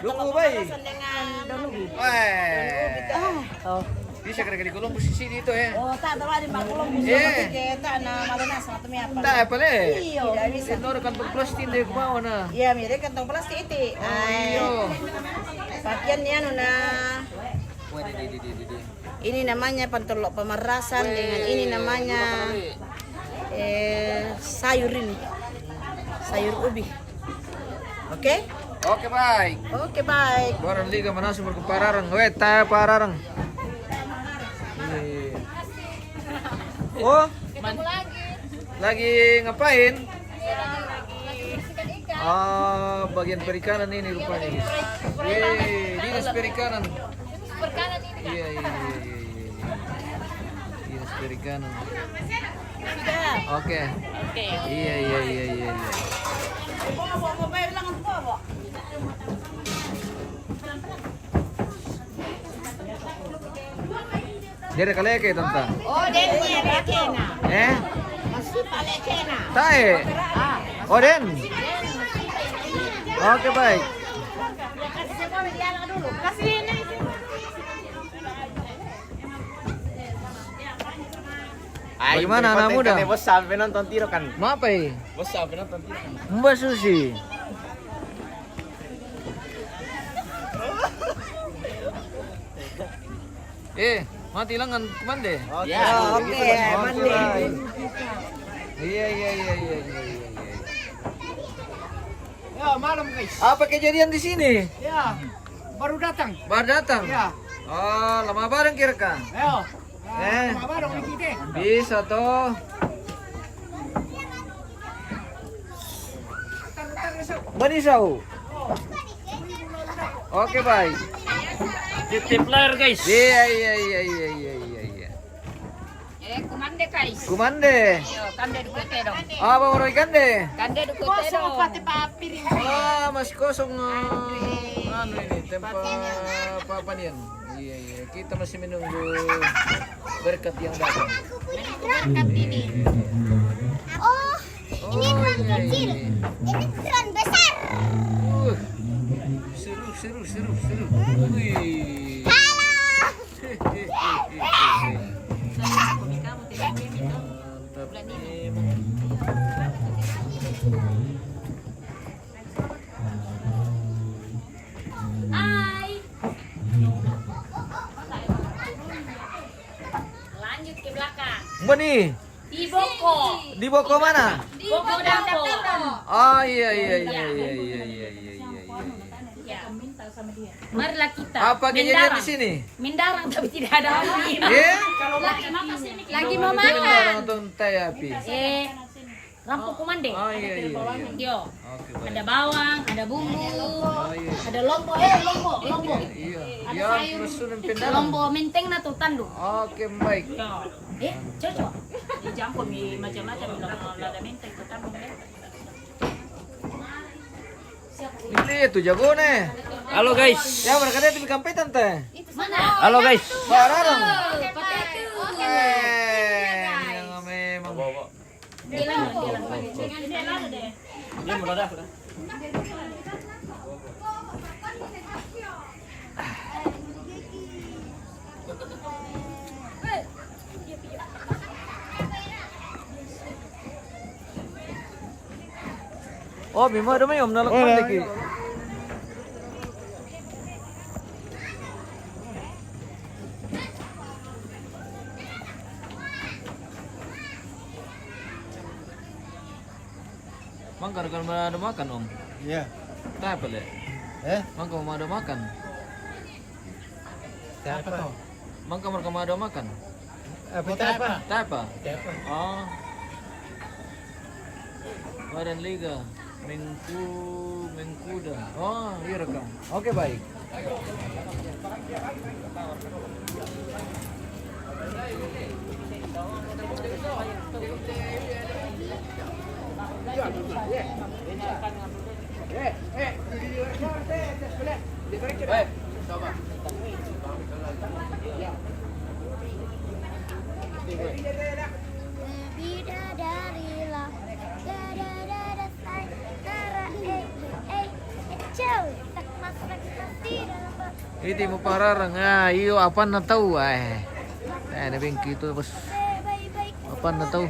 Duku baik. Dengan donubi. Wah. Bisa kira-kira di Kolombo sisi itu ya. Oh, tak tahu di Makulong bisa Eh. kita na malena sa tumi apa. Tak apa le. Iyo, bisa. Itu ada kantong plastik deh ke bawah nah. Iya, mirip kantong plastik itu. Iyo. Pakaian niya no na Ini namanya pentolok pemerasan dengan ini namanya sayur ini. Sayur ubi. Oke? Oke baik. Oke, baik. Barang liga manasum berkepararang. Weh, tayo pararang. Oh, lagi ngapain? Ah, bagian perikanan ini rupanya. Dinas perikanan. Iya. Dinas perikanan. Oke. Iya. Dia ada kaleke tante. Oh, den lekena. Masih lekena. Tae. Oh den. Oke baik. Kasih ini. Bagaimana anak muda? Bos sampai nonton tiro kan. Mapai. Bos sampai nonton tiro kan. Mbak Susi. Mati langan kemande. Oke. Mandi. Iya. Ya, malam guys. Apa kejadian di sini? Ya, baru datang. Baru datang. Ya. Oh, lama bareng kira kan? Ayo. Eh. Baru kita. Bisa toh. Manisau. Oke baik. Titip layar guys. Iya. Kumande guys. Kumande. Yo, kande dukete dong. Apa mau ikan deh? Kande dukete dong. Masih kosong. Anu ini tempat apa nian? Iya. Kita masih menunggu berkat yang datang. Berkat ini. Oh, ini ukuran kecil. Ini ukuran besar. Seru. Wih. Mantap memang. Lanjut ke belakang. Mbak nih, Di Boko. di Boko mana? Boko Dapo. Oh iya. Marilah kita. Apa kejadian di sini? Mendarang tapi tidak ada api. Iya? Lagi mau Orang makan. nonton teh api. Rampung kumande. Oh iya. Yo. Oke baik. Ada bawang, ada bumbu, Oh iya. ada lombok, lombok. Iya. Ada Ya, sayur. pesunan pendalam. Lombok menteng na tuh tandu. Oke baik. Cocok. Dicampur macam-macam lada menteng tuh tandu. Ini itu jago nih. Halo guys. Ya mereka dia di kampai tante. Mana? Halo guys. Barang. Potato. Ini yang memang. Jalan. Dia meledak udah. Oh, Bima ada mayom nalak mandi ki. Mang kan ada makan om. Iya. Tak apa le. Mang kamu ada makan. Apa tuh? Mang kamar kamu ada makan. Apa? Tak apa. Oh. Badan Liga Mengkuda. Oh, iya rekam. Oke baik. Bidadarilah, dadadada say, nara tak masak di dalam Iti mo pararang iyo apa na tahu ada bengki itu bos baik-baik. apa na tahu.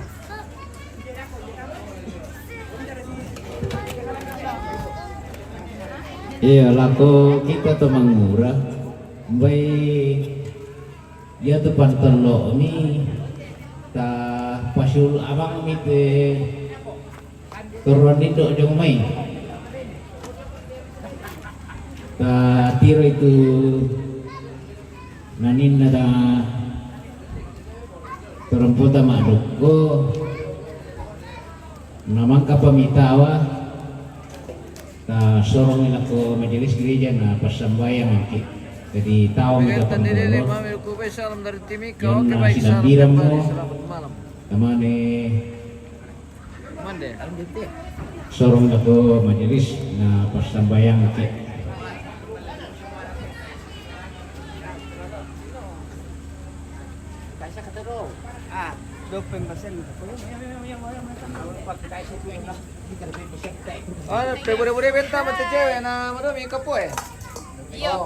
Iya, laku kita tuh mengurah. Baik Ya depan telok ni ta pasul abang mite turun itu jong main. Ta tiro itu nanin nada terempota madoko namang kapamitawa ta sorong ko majelis gereja na pasambayang ki. Jadi tahu kita Tandilili Mamil Kubay, salam dari Timika. Yan Oke na baik, salam sinambiran mo. kembali, selamat malam. Tamane Mande. sorong ko majelis na pasambayang ki. Oh, bude-bude benta mati cewek na marami kapo eh. Iya,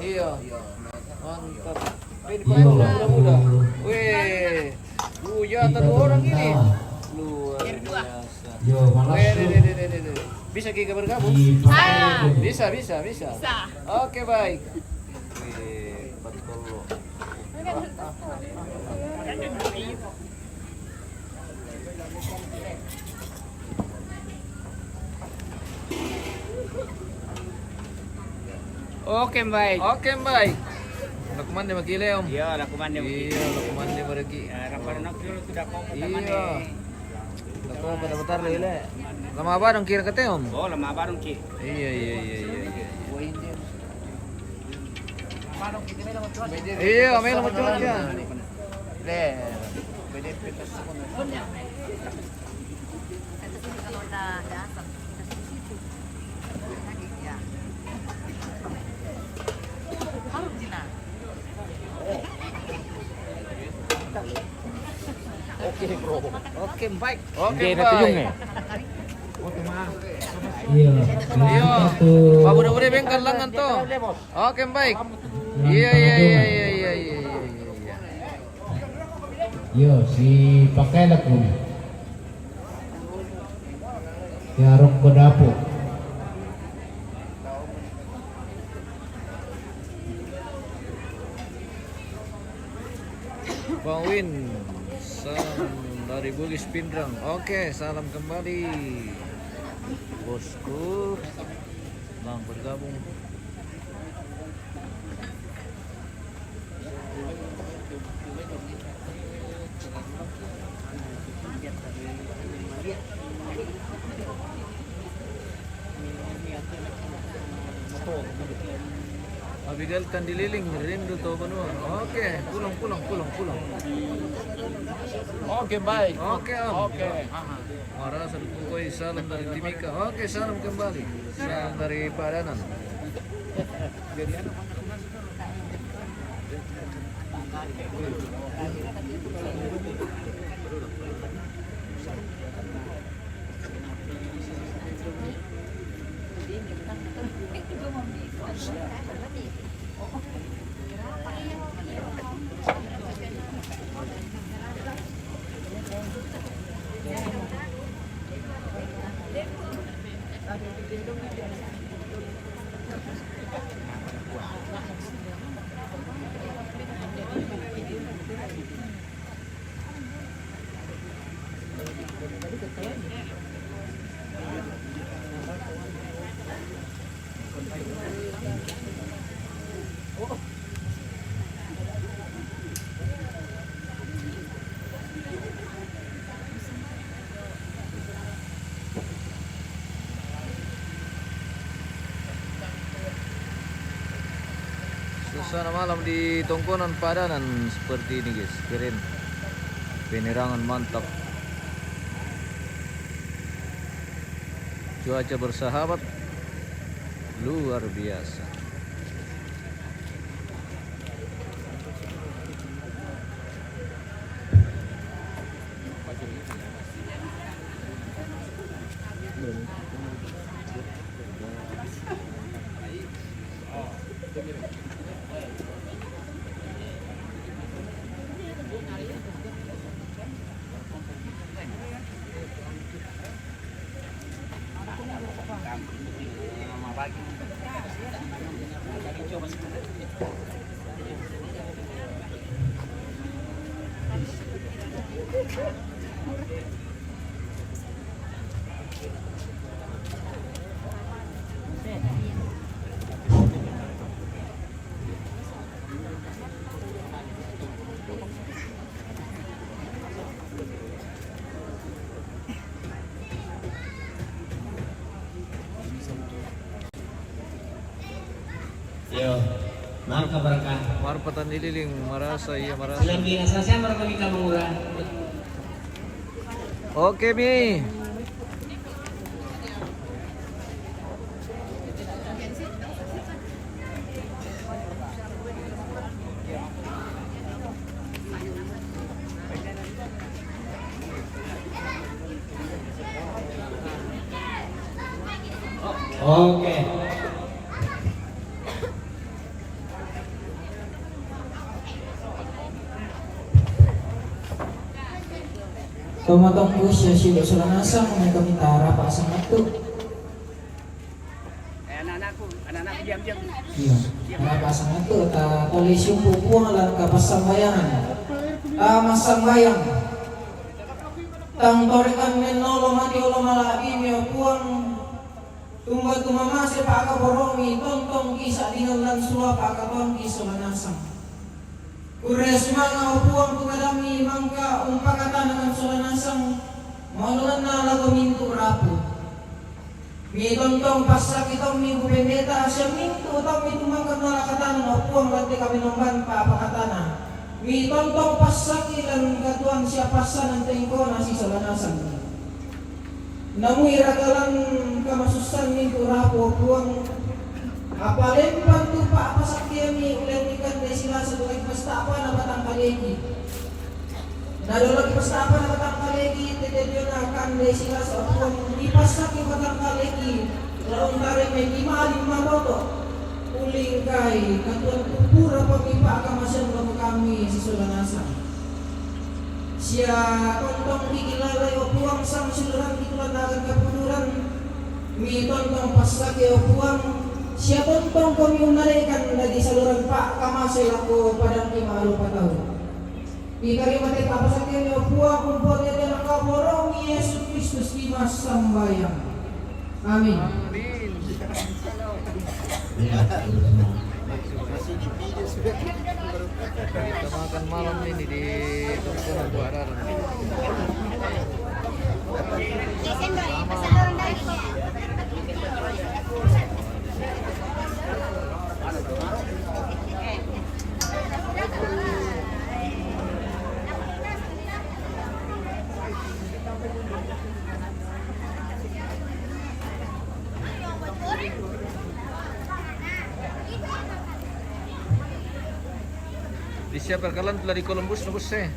Iya. Mantap. Ini paling muda-muda. Wih. Hujatan 2 orang ini. Luar biasa. Yo Bisa kita bergabung? Bisa. Oke, baik. Wih, betul loh. Oke baik. Oke, baik. Lakuman dia magile om. Iya, lakukan dia. Iya, lakuman dia mereka. Rapat nak dulu sudah kau Iya. Lakukan bentar lele. Lama apa dong kira kate om? Oh, lama barang Ci. Iya. Iya, melo mo aja. Le. Pwede pintas ko na. Oke, bro. Oke, baik. Oke, baik. Iya. Iya. Pak bude-bude bengkel langan to. Oke, baik. Iya. Yo si pakai laku. Ya rok ko dapo. Bang Win, salam dari Bugis Pindrang. Oke, salam kembali. Bosku, Bang bergabung. Abigail Tandililing, rindu to benua. Oke, pulang. Oke, baik. Oke, om. Oke. Marah Sarukoi, salam dari Timika. Oke, salam kembali. Salam dari Padanan. Suasana malam di Tongkonan Padanan seperti ini guys, keren. Penerangan mantap. Cuaca bersahabat luar biasa. Yo, marka berkah. Marpatan nililing marasa iya marasa. Silang binasa siya marka kita mengurang. Oke Mi. Oke. Tumatong po siya siya sa lanasang may kamitara pa sa mato. Anak-anakku diam-diam. Iya, kenapa sangat itu? Tulis yung pupuang lang kapasamayan. Masamayan. Tang torikan menolo mati olo malabi niyo puang. Tumba tumamasi paka boromi tontong kisah dinaulan sula paka tuang kisah manasang. Ures mga upuang tugadami mangka umpakatan ng sulanasang malunan na lago minto rapo. Mi tontong pasak itong mi bubendeta siya minto utang mi tumangkad na lakatan upuang lati kami nomban paapakatana. Mi tontong pasak ilang katuan siya pasan ng tingko na si sulanasang. Namuy ragalan kamasusan minto rapo upuang apalin pantu pa pasakyan ni ulang ikan dari sila sa tulay pasta apa na batang kalegi. Nadulog pasta apa na batang kalegi tetedyo na kan dari sila sa upuang ipasak yung batang kalegi. Laong tarik may 5 boto. Uling kay katuan pupura pag-ipa akamasyan bago kami sa Sulanasa. Siya tontong dikilalay upuang sang suluran itulan nagan kapuluran. Mi tontong pasak yung upuang siya tontong kami unarikan lagi saluran pak kamasay ako padang 5 tahun. Ikari mati kapasakyan niyo buah kumpul niya din ang kaborong ni Yesus Kristus di sambayang. Amin. Kita makan malam ini di Tungkunan Buaran. Di siapa kalian telah di Columbus nubus eh?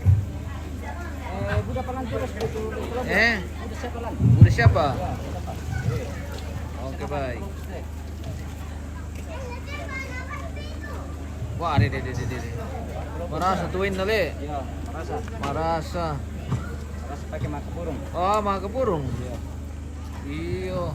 Budak Palanturas betul. Udah siapa? Oke baik. Wah, deh. Marasa tuin nale. Iya, merasa. Marasa. Merasa pakai maka burung. Oh, maka burung. Iyo.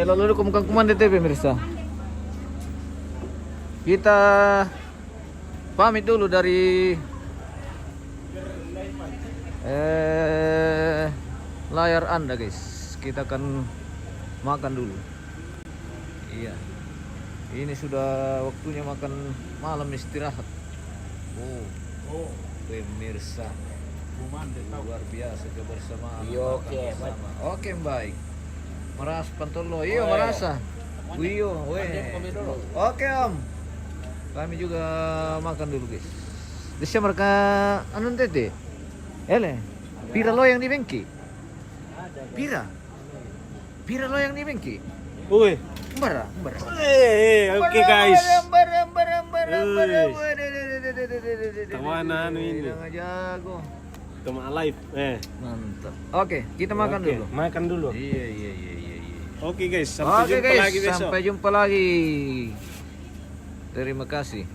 Lalu kumang-kumang dito pemirsa. Kita pamit dulu dari layar Anda guys. Kita akan makan dulu. Iya. Ini sudah waktunya makan malam istirahat. Oh, pemirsa. Luar biasa kebersamaan. Oke, Oke, baik. Maras pantolo. Iyo, marasa. Iyo, weh. Oke, Om. Kami juga makan dulu, guys. Bisa mereka anu tete. Ele. Pira lo yang di bengki? Pira. Pira lo yang di bengki? Woi. Bara. Oke guys. Bara. Kemana anu ini? Jangan jago. Teman live. Mantap. Oke, kita makan dulu. Makan dulu. Iya. Oke guys, sampai jumpa lagi besok. Sampai jumpa lagi. Terima kasih.